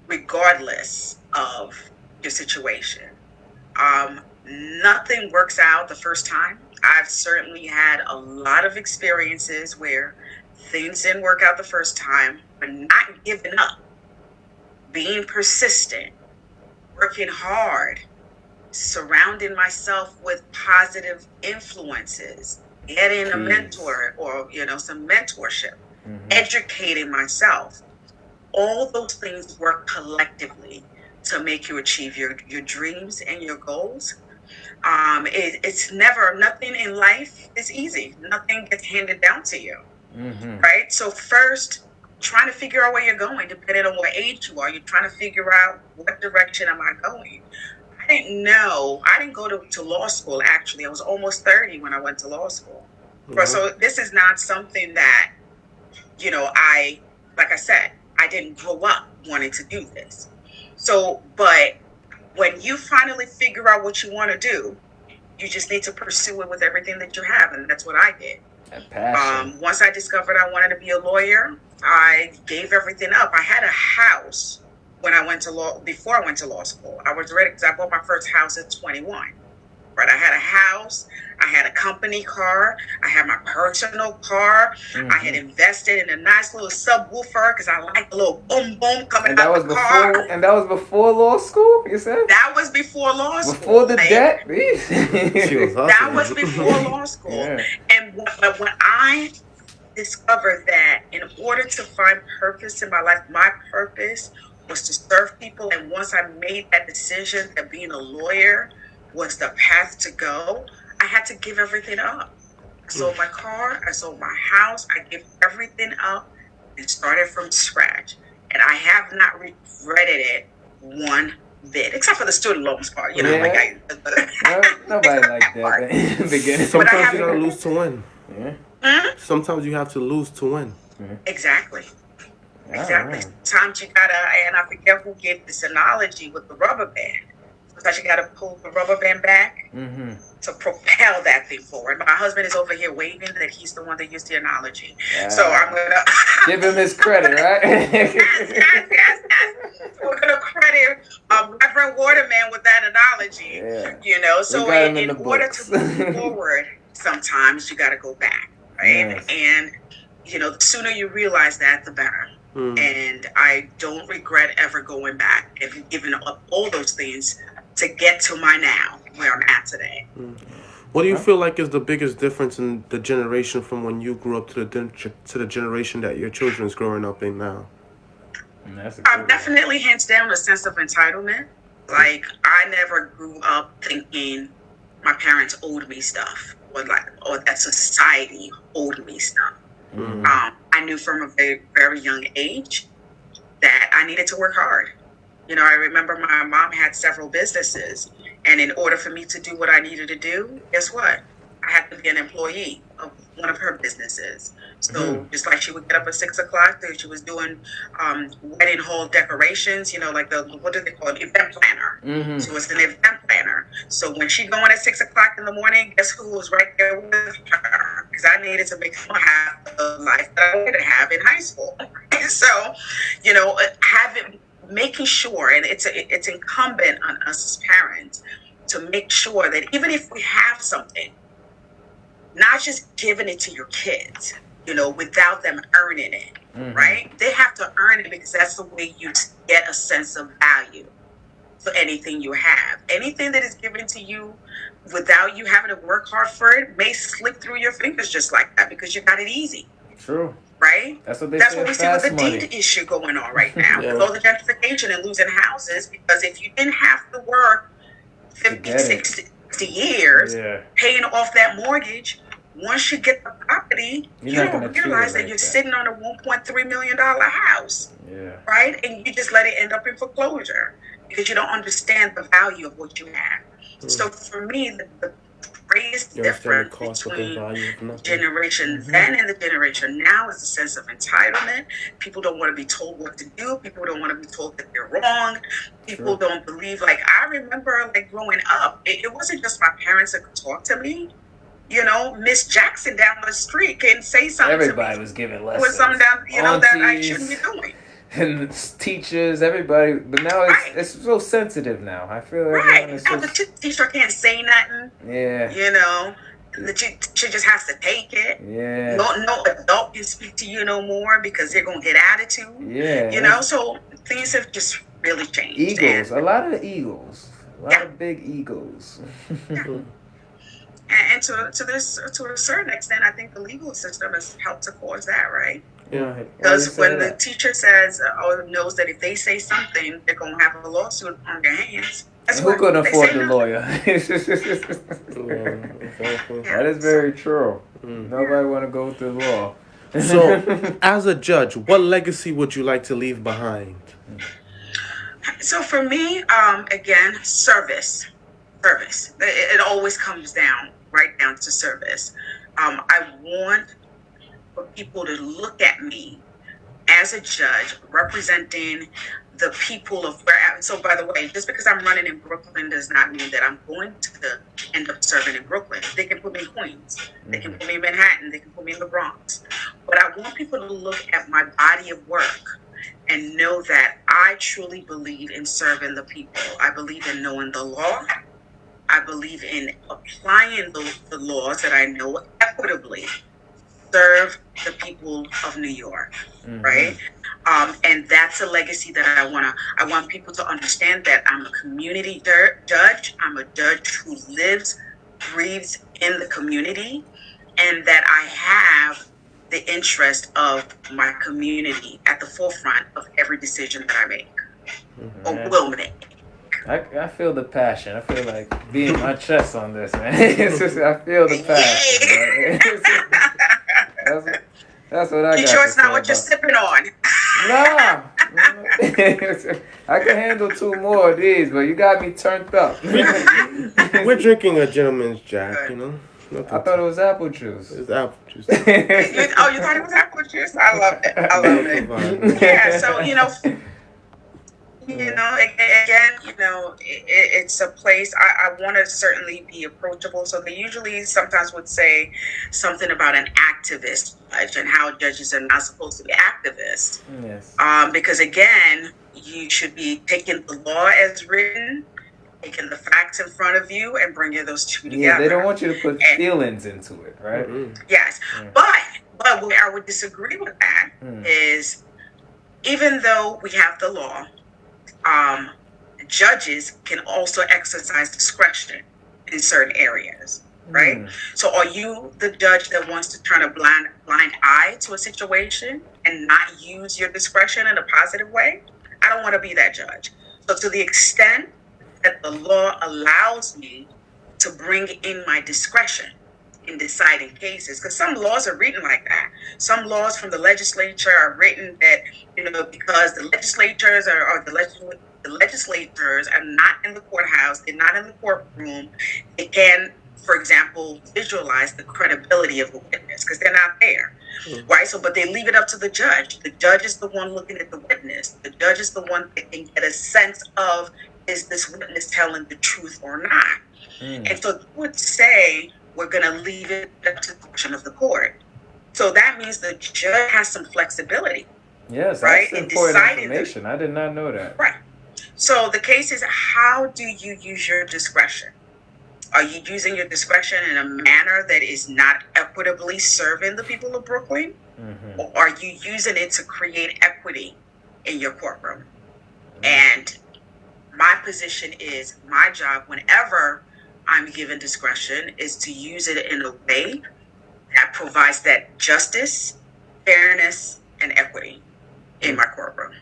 regardless of your situation. Nothing works out the first time. I've certainly had a lot of experiences where things didn't work out the first time, but not giving up. Being persistent, working hard, surrounding myself with positive influences, getting a mentor or, some mentorship, educating myself. All those things work collectively to make you achieve your dreams and your goals. It's nothing in life is easy. Nothing gets handed down to you, right? So first, trying to figure out where you're going, depending on what age you are. You're trying to figure out what direction am I going. I didn't go to law school, actually. I was almost 30 when I went to law school. So this is not something that, like I said, I didn't grow up wanting to do this. So, but when you finally figure out what you want to do, you just need to pursue it with everything that you have. And that's what I did. That passion. Once I discovered I wanted to be a lawyer, I gave everything up. I had a house when I went to law, before I went to law school. I was ready because I bought my first house at 21. Right? I had a house, I had a company car, I had my personal car, I had invested in a nice little subwoofer because I like the little boom boom coming out the car. And that was before law school, you said? That was before law school. Before the debt? That was before law school. Yeah. And when I discovered that in order to find purpose in my life, my purpose was to serve people. And once I made that decision that being a lawyer was the path to go, I had to give everything up. I sold my car, I sold my house, I gave everything up and started from scratch. And I have not regretted it one bit, except for the student loans part. You know, nobody like that in the beginning. Sometimes you gotta lose to win. Yeah. Sometimes you have to lose to win. Exactly. Exactly. Right. Sometimes you gotta, and I forget who gave this analogy with the rubber band. Because you gotta pull the rubber band back to propel that thing forward. My husband is over here waving that he's the one that used the analogy. So I'm gonna give him his credit, right? yes. We're gonna credit Reverend Waterman with that analogy. Yeah. You know, so in order books. to move forward, sometimes you gotta go back, right? Yes. And you know, the sooner you realize that, the better. And I don't regret ever going back and giving up all those things to get to my now, where I'm at today. What do you feel like is the biggest difference in the generation from when you grew up to the generation that your children is growing up in now? Definitely, hands down, a sense of entitlement. Like, I never grew up thinking my parents owed me stuff, or that society owed me stuff. I knew from a very, very young age that I needed to work hard. You know, I remember my mom had several businesses, and in order for me to do what I needed to do, guess what? I had to be an employee of one of her businesses. So just like she would get up at 6 o'clock, she was doing wedding hall decorations, you know, like what do they call it? Event planner. She was an event planner. So when she going at 6 o'clock in the morning, guess who was right there with her? Because I needed to make sure I have the life that I wanted to have in high school. So, you know, making sure, and it's incumbent on us as parents to make sure that even if we have something, not just giving it to your kids, you know, without them earning it, right? They have to earn it because that's the way you get a sense of value for anything you have. Anything that is given to you without you having to work hard for it may slip through your fingers just like that because you got it easy. True. Right? That's what we see with the deed issue going on right now. With all the gentrification and losing houses, because if you didn't have to work 50, 60 years paying off that mortgage, once you get the property, you don't realize that you're sitting on a $1.3 million house. Right? And you just let it end up in foreclosure because you don't understand the value of what you have. So for me, the greatest difference between generation then and the generation now is a sense of entitlement. People don't want to be told what to do. People don't want to be told that they're wrong. People don't believe. Like, I remember, like, growing up, it wasn't just my parents that could talk to me. You know, Miss Jackson down the street can say something to me. Everybody was giving lessons. With something down, that I shouldn't be doing. And teachers, everybody, but now it's so sensitive now. I feel like the teacher can't say nothing. Yeah. You know, the teacher just has to take it. Yeah. No adult can speak to you no more because they're gonna get attitude. Yeah. You know, so things have just really changed. Egos, a lot of egos, a lot of big egos. And to a certain extent, I think the legal system has helped to cause that, right? Yeah. Because when the teacher says or knows that if they say something, they're going to have a lawsuit on their hands. Who can afford the lawyer? That is very true. Nobody want to go through law. So, as a judge, what legacy would you like to leave behind? So for me, again, service. It always comes right down to service. I want for people to look at me as a judge representing the people of where. So by the way, just because I'm running in Brooklyn does not mean that I'm going to end up serving in Brooklyn. They can put me me in Queens. They can put me in Manhattan. They can put me in the Bronx. But I want people to look at my body of work and know that I truly believe in serving the people. I believe in knowing the law. I believe in applying the laws that I know equitably serve the people of New York, right? And that's a legacy that I want people to understand that I'm a community judge. I'm a judge who lives, breathes in the community, and that I have the interest of my community at the forefront of every decision that I make or will make. I feel the passion. I feel like beating my chest on this, man. I feel the passion. Right? That's what I got. You sure it's not what you're sipping on? Nah. I can handle 2 more of these, but you got me turned up. We're drinking a gentleman's Jack, you know. I thought it was apple juice. It's apple juice. You thought it was apple juice? I love it. I love it. Yeah, so, again, it's a place I want to certainly be approachable. So they usually sometimes would say something about an activist judge and how judges are not supposed to be activists. Yes. Because again, you should be taking the law as written, taking the facts in front of you, and bringing those two together. Yeah, they don't want you to put feelings into it, right? Yes, but where I would disagree with that is, even though we have the law, judges can also exercise discretion in certain areas, right? So are you the judge that wants to turn a blind eye to a situation and not use your discretion in a positive way? I don't want to be that judge. So to the extent that the law allows me to bring in my discretion in deciding cases, because some laws are written like that. Some laws from the legislature are written that, because the legislators the legislators are not in the courthouse, they're not in the courtroom, they can, for example, visualize the credibility of the witness because they're not there, right? So, but they leave it up to the judge. The judge is the one looking at the witness. The judge is the one that can get a sense of, is this witness telling the truth or not? And so they would say, we're going to leave it up to the function of the court. So that means the judge has some flexibility. Yes, right? That's important information. I did not know that. Right. So the case is, how do you use your discretion? Are you using your discretion in a manner that is not equitably serving the people of Brooklyn? Or are you using it to create equity in your courtroom? And my position is, my job, whenever I'm given discretion, is to use it in a way that provides that justice, fairness, and equity in my courtroom.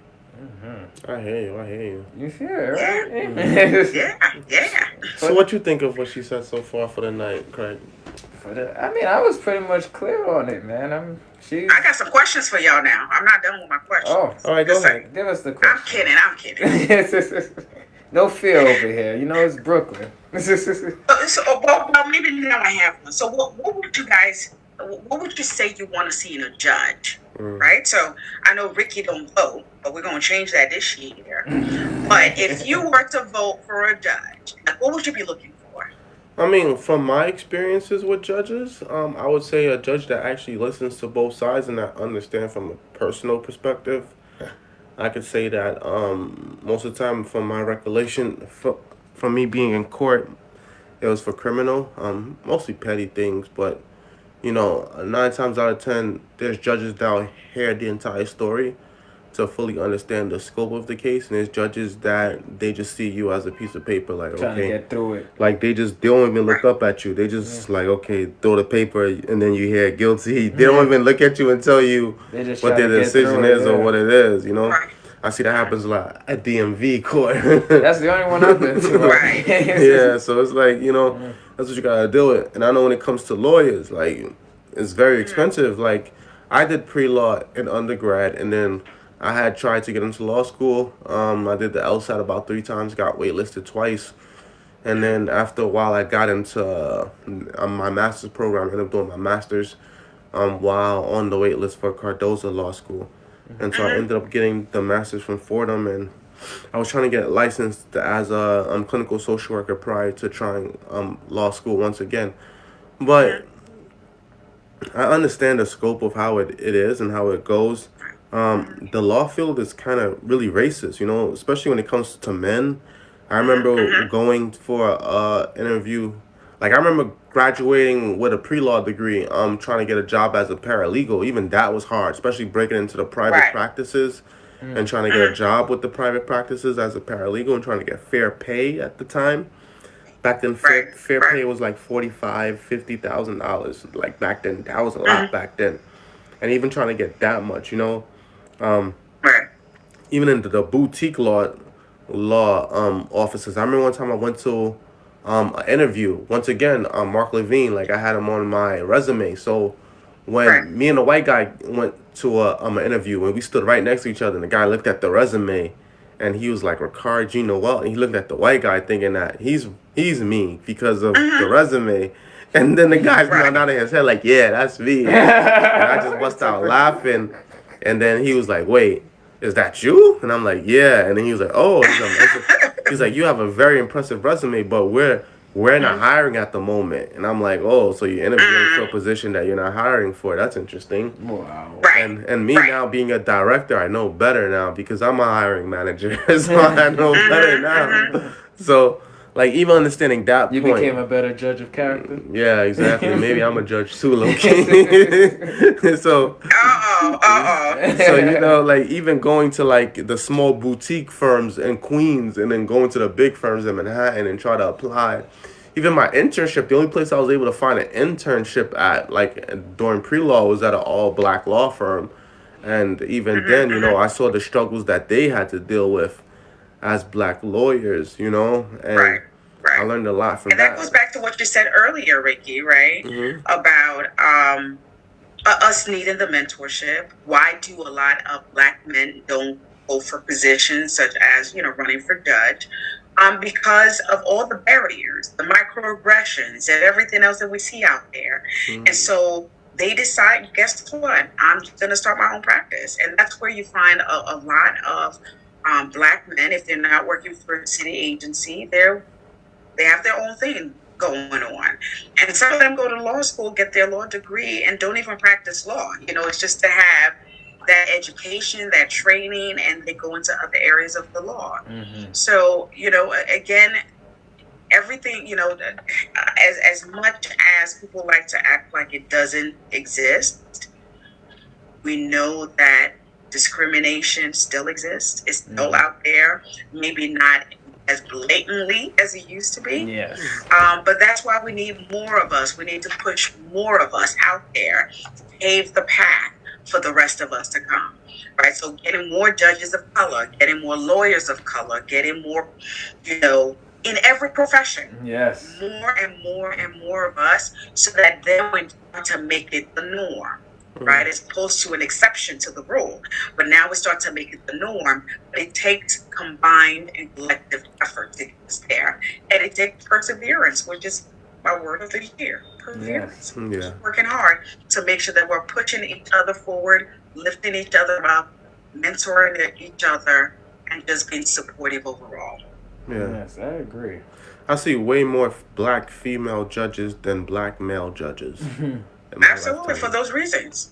I hear you. You feel it, right? Yeah. So what you think of what she said so far for the night, Craig? I was pretty much clear on it, man. I got some questions for y'all now. I'm not done with my questions. Oh, all right, go ahead. Give us the question. I'm kidding. No fear over here. It's Brooklyn. Well, maybe now I have one. So what would you say you want to see in a judge? Right? So I know Ricky don't vote, but we're going to change that this year. But if you were to vote for a judge, what would you be looking for? I mean, from my experiences with judges, I would say a judge that actually listens to both sides and that understands from a personal perspective. I could say that most of the time, from my recollection, from me being in court, it was for criminal, mostly petty things, but 9 times out of 10, there's judges that'll hear the entire story to fully understand the scope of the case, and there's judges that they just see you as a piece of paper, like, trying okay, to get through it. Like they don't even look up at you. They just like, okay, throw the paper, and then you hear guilty. They don't even look at you and tell you what their decision is or what it is. I see that happens a lot at DMV court. That's the only one I've been to. Right. Yeah, so it's like, that's what you gotta deal with. And I know when it comes to lawyers, like, it's very expensive. Like, I did pre-law in undergrad, and then I had tried to get into law school. I did the LSAT about 3 times, got waitlisted twice. And then after a while, I got into my master's program. I ended up doing my master's while on the wait list for Cardozo Law School. And so I ended up getting the master's from Fordham, and I was trying to get licensed as a clinical social worker prior to trying law school once again. But I understand the scope of how it is and how it goes. The law field is kind of really racist, especially when it comes to men. I remember going for a interview. Like, I remember graduating with a pre-law degree, trying to get a job as a paralegal. Even that was hard, especially breaking into the private practices and trying to get a job with the private practices as a paralegal and trying to get fair pay at the time. Back then, fair pay was like $50,000. Like, back then, that was a lot back then. And even trying to get that much, even in the boutique law offices. I remember one time I went to an interview. Once again, Mark Levine, like, I had him on my resume. So when me and the white guy went to an interview, and we stood right next to each other, and the guy looked at the resume, and he was like, Ricard G. Noel. And he looked at the white guy thinking that he's me because of the resume. And then the guy's nodding his head like, yeah, that's me. And I just bust out laughing. And then he was like, wait, is that you? And I'm like, yeah. And then he was like, oh. He's like, you have a very impressive resume, but we're not hiring at the moment. And I'm like, oh, so you're interviewing for a position that you're not hiring for. That's interesting. Wow. And me now being a director, I know better now because I'm a hiring manager. So I know better now. So, like, even understanding that you point. became a better judge of character? Yeah, exactly. Maybe I'm a judge too, low-key. So, like, even going to, like, the small boutique firms in Queens and then going to the big firms in Manhattan and try to apply. Even my internship, the only place I was able to find an internship at, like, during pre-law was at an all-black law firm. And even then, I saw the struggles that they had to deal with as black lawyers, and I learned a lot from that. And that goes back to what you said earlier, Ricky, right? About us needing the mentorship. Why do a lot of black men don't go for positions such as, running for judge? Because of all the barriers, the microaggressions, and everything else that we see out there. And so they decide, guess what? I'm going to start my own practice. And that's where you find a lot of black men, if they're not working for a city agency, they have their own thing going on. And some of them go to law school, get their law degree, and don't even practice law. It's just to have that education, that training, and they go into other areas of the law. So, again, everything, as much as people like to act like it doesn't exist, we know that discrimination still exists. It's still out there, maybe not as blatantly as it used to be. Yes. But that's why we need more of us. We need to push more of us out there, pave the path for the rest of us to come. Right? So getting more judges of color, getting more lawyers of color, getting more, in every profession. Yes. More and more and more of us, so that then we start to make it the norm. Right, as opposed to an exception to the rule. But now we start to make it the norm. But it takes combined and collective effort to get us there. And it takes perseverance, which is my word of the year. Perseverance. Yes. Yeah. Working hard to make sure that we're pushing each other forward, lifting each other up, mentoring each other, and just being supportive overall. Yeah. Yes, I agree. I see way more black female judges than black male judges. Absolutely, for those reasons.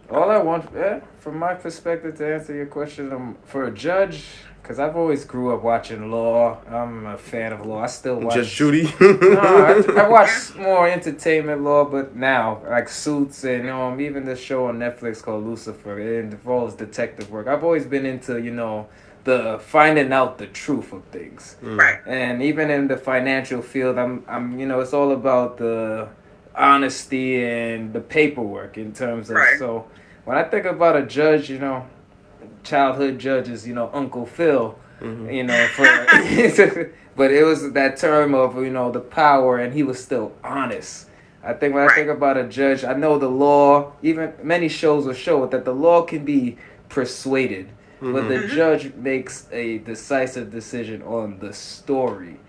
All I want, from my perspective, to answer your question, for a judge, because I've always grew up watching law. I'm a fan of law. I still watch. Just Judy? No, I watch more entertainment law, but now, like Suits and even the show on Netflix called Lucifer, it involves detective work. I've always been into, the finding out the truth of things. Right. And even in the financial field, I'm it's all about the honesty and the paperwork in terms of so when I think about a judge, childhood judges, Uncle Phil, for but it was that term of the power, and he was still honest. I think when I think about a judge, I know the law, even many shows will show that the law can be persuaded, but the judge makes a decisive decision on the story.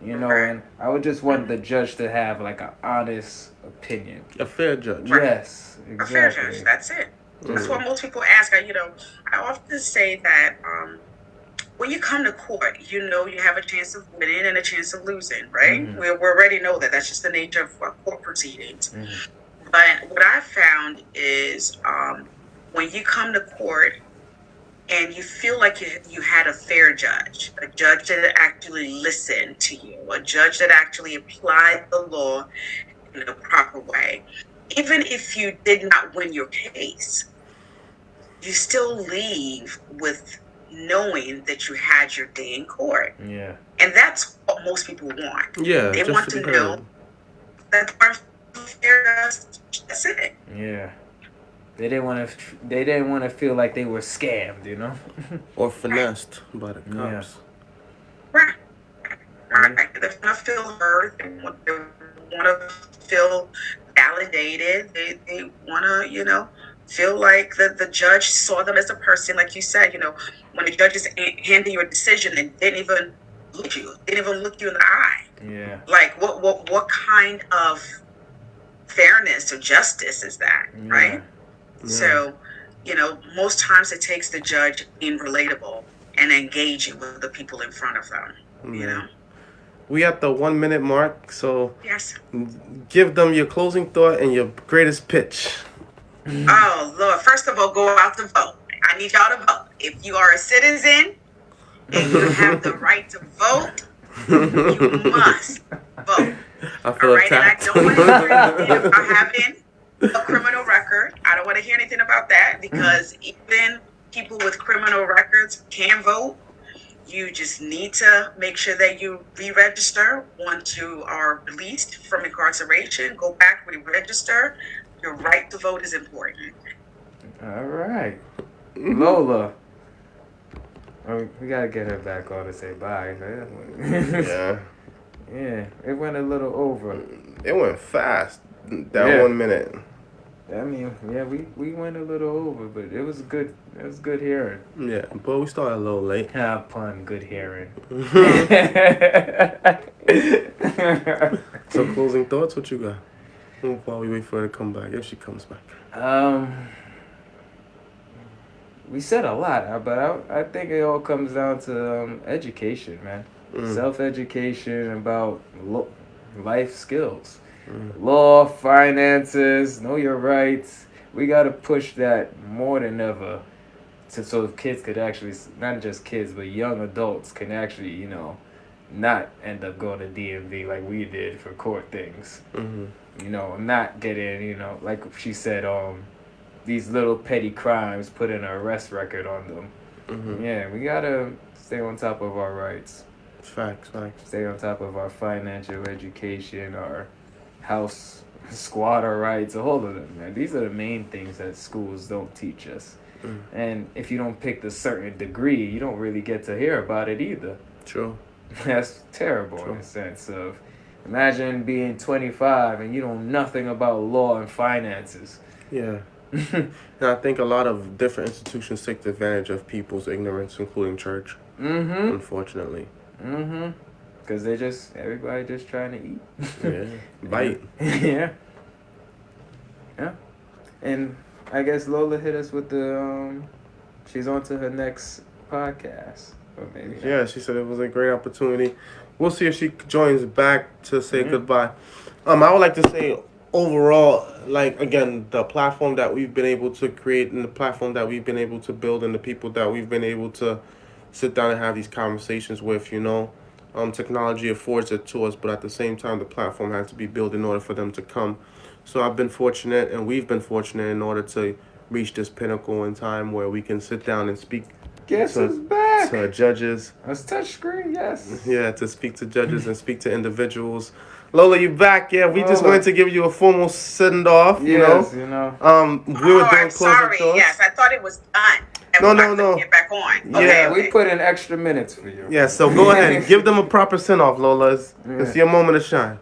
And I would just want the judge to have like an honest opinion. A fair judge. Yes, exactly. A fair judge, that's it. That's what most people ask. I often say that when you come to court, you know you have a chance of winning and a chance of losing, right? We already know that. That's just the nature of court proceedings. But what I found is when you come to court and you feel like you had a fair judge, a judge that actually listened to you, a judge that actually applied the law in a proper way, even if you did not win your case, you still leave with knowing that you had your day in court. Yeah. And that's what most people want. Yeah. They want to know that that's it. Yeah. They didn't want to feel like they were scammed, you know? Or finessed by the cops. Yeah. Right. Right. They want to feel heard. They want to feel validated. They want to, feel like the judge saw them as a person, like you said, when the judge is handing you a decision and didn't even look you in the eye. Yeah. Like what kind of fairness or justice is that, right? Yeah. So, most times it takes the judge being relatable and engaging with the people in front of them, We at the 1 minute mark, so yes. Give them your closing thought and your greatest pitch. Oh, Lord. First of all, go out to vote. I need y'all to vote. If you are a citizen and you have the right to vote, you must vote. I feel attacked. And I don't want to hear anything about having a criminal record. I don't want to hear anything about that because even people with criminal records can vote. You just need to make sure that you re-register once you are released from incarceration. Go back, re-register. Your right to vote is important. All right. Lola. We got to get her back on to say bye. Yeah. Yeah, it went a little over. It went fast. That 1 minute. I mean, yeah, we went a little over, but it was good. It was good hearing. Yeah, but we started a little late. Pun, good hearing. So closing thoughts, what you got? While we wait for her to come back, if she comes back. We said a lot, but I think it all comes down to education, man. Self-education about life skills. Law, finances, know your rights. We got to push that more than ever so kids could actually, not just kids, but young adults can actually, not end up going to DMV like we did for court things. Not get in, like she said, these little petty crimes put an arrest record on them. Yeah, we got to stay on top of our rights. Facts. Stay on top of our financial education, our house squatter rights, a whole of them, man. These are the main things that schools don't teach us. And if you don't pick the certain degree, you don't really get to hear about it either. True. That's terrible in the sense of, imagine being 25 and you know nothing about law and finances. Yeah. And I think a lot of different institutions take advantage of people's ignorance, including church. Unfortunately. Because everybody just trying to eat. Yeah. Bite. Yeah. And I guess Lola hit us with the, she's on to her next podcast. Or maybe not. Yeah, she said it was a great opportunity. We'll see if she joins back to say goodbye. I would like to say overall, like, again, the platform that we've been able to create and the platform that we've been able to build and the people that we've been able to sit down and have these conversations with, technology affords it to us, but at the same time, the platform has to be built in order for them to come. So I've been fortunate, and we've been fortunate in order to reach this pinnacle in time where we can sit down and speak to judges. That's touchscreen, yes. Yeah, to speak to judges and speak to individuals. Lola, you back? Yeah, we just wanted to give you a formal send off. Yes, we were doing I'm sorry. Yes, I thought it was done. No. Get back on. Okay, we put in extra minutes for you. Yeah, so go ahead and give them a proper send off, Lola. It's your moment to shine.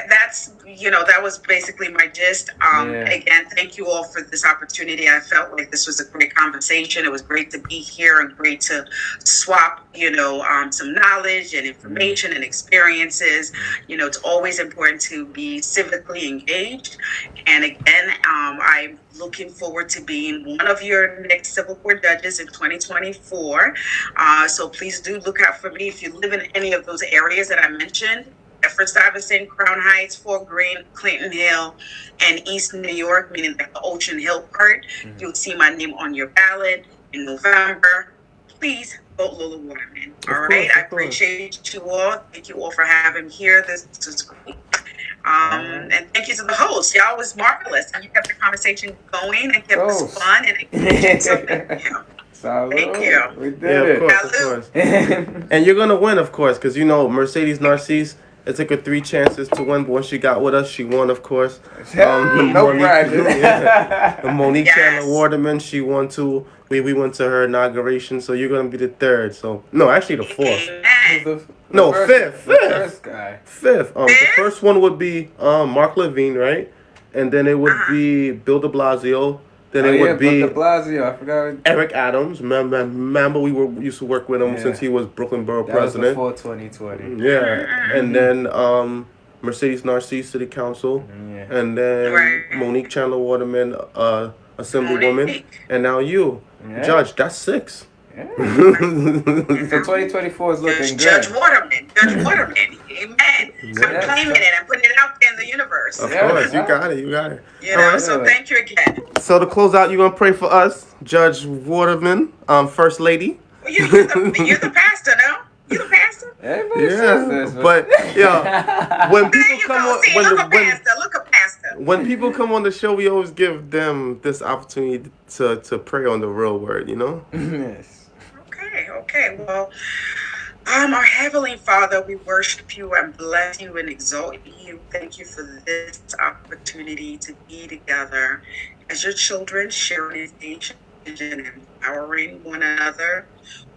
That's that was basically my gist. Again, thank you all for this opportunity. I felt like this was a great conversation. It was great to be here and great to swap, some knowledge and information and experiences. It's always important to be civically engaged. And again, I'm looking forward to being one of your next civil court judges in 2024. So please do look out for me if you live in any of those areas that I mentioned. Bedford-Stuyvesant, Crown Heights, Fort Greene, Clinton Hill, and East New York, meaning the Ocean Hill part. You'll see my name on your ballot in November. Please vote Lola Waterman. All right. I appreciate you all. Thank you all for having me here. This is great. And thank you to the host. Y'all was marvelous. And you kept the conversation going and kept us fun and engaging. So thank you. Thank you. We did it. Of course. And you're gonna win, of course, because you know Mercedes Narcisse. It took her 3 chances to win, but when she got with us, she won, of course. No bragging. Monique Chandler Waterman, she won too. We went to her inauguration, so you're gonna be the 3rd. So no, actually the 4th. No, 5th. The first guy. 5th. The first one would be Mark Levine, right? And then it would be Bill de Blasio. Then it would be de Blasio. I forgot. Eric Adams. Remember we used to work with him since he was Brooklyn Borough President. That was before 2020. Yeah. And then Mercedes Narcisse, City Council. Yeah. And then Monique Chandler Waterman, Assemblywoman. And now you, Judge. That's 6. Yeah. So 2024 is looking good. Judge Waterman. Amen. I'm claiming it. I'm putting it out there in the universe. Of course, you got it. You know, so thank you again. So to close out, you're gonna pray for us, Judge Waterman, First Lady. Well, you're the pastor, no? You the pastor? Everybody says this, but when people come on, look a pastor. When people come on the show, we always give them this opportunity to pray on the real word. You know. Yes. Okay. Well, our Heavenly Father, we worship you and bless you and exalt you. Thank you for this opportunity to be together as your children, sharing information and empowering one another.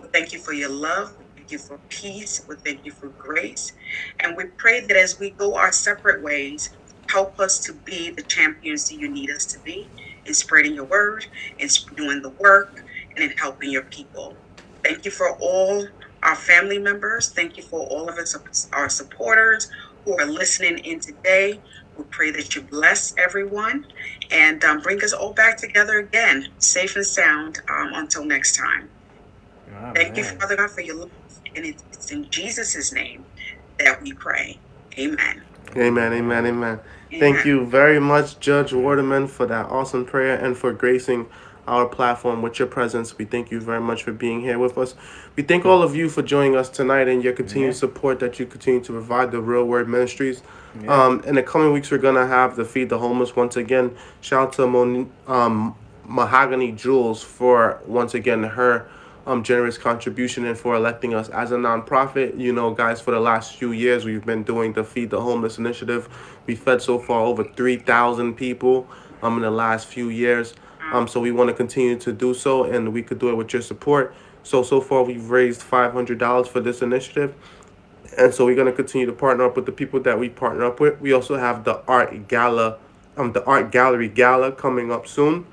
We thank you for your love. We thank you for peace. We thank you for grace. And we pray that as we go our separate ways, help us to be the champions that you need us to be in spreading your word, in doing the work, and in helping your people. Thank you for all our family members. Thank you for all of us, our supporters who are listening in today. We pray that you bless everyone and bring us all back together again, safe and sound, until next time. Thank you, Father God, for your love. And it's in Jesus' name that we pray. Amen. Amen. Thank you very much, Judge Waterman, for that awesome prayer and for gracing our platform with your presence. We thank you very much for being here with us. We thank all of you for joining us tonight and your continued support that you continue to provide the Real Word Ministries. In the coming weeks, we're going to have the Feed the Homeless once again. Shout out to Mahogany Jules for, once again, her generous contribution and for electing us as a nonprofit. You know, guys, for the last few years, we've been doing the Feed the Homeless initiative. We fed so far over 3,000 people in the last few years. So we want to continue to do so, and we could do it with your support. So far we've raised $500 for this initiative, and so we're going to continue to partner up with the people that we partner up with. We also have the Art Gallery Gala coming up soon.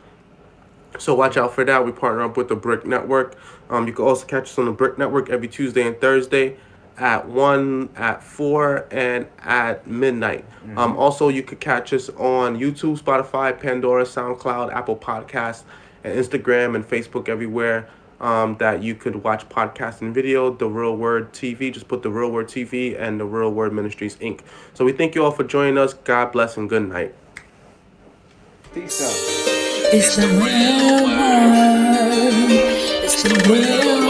So watch out for that. We partner up with the Brick Network. You can also catch us on the Brick Network every Tuesday and Thursday at 1, at 4, and at midnight. Also, you could catch us on YouTube, Spotify, Pandora, Soundcloud, Apple Podcasts, and Instagram and Facebook, everywhere that you could watch podcasts and video. The Real Word TV. Just put The Real Word TV and The Real Word Ministries, Inc. So we thank you all for joining us. God bless and good night. Peace out. It's the real word. It's the real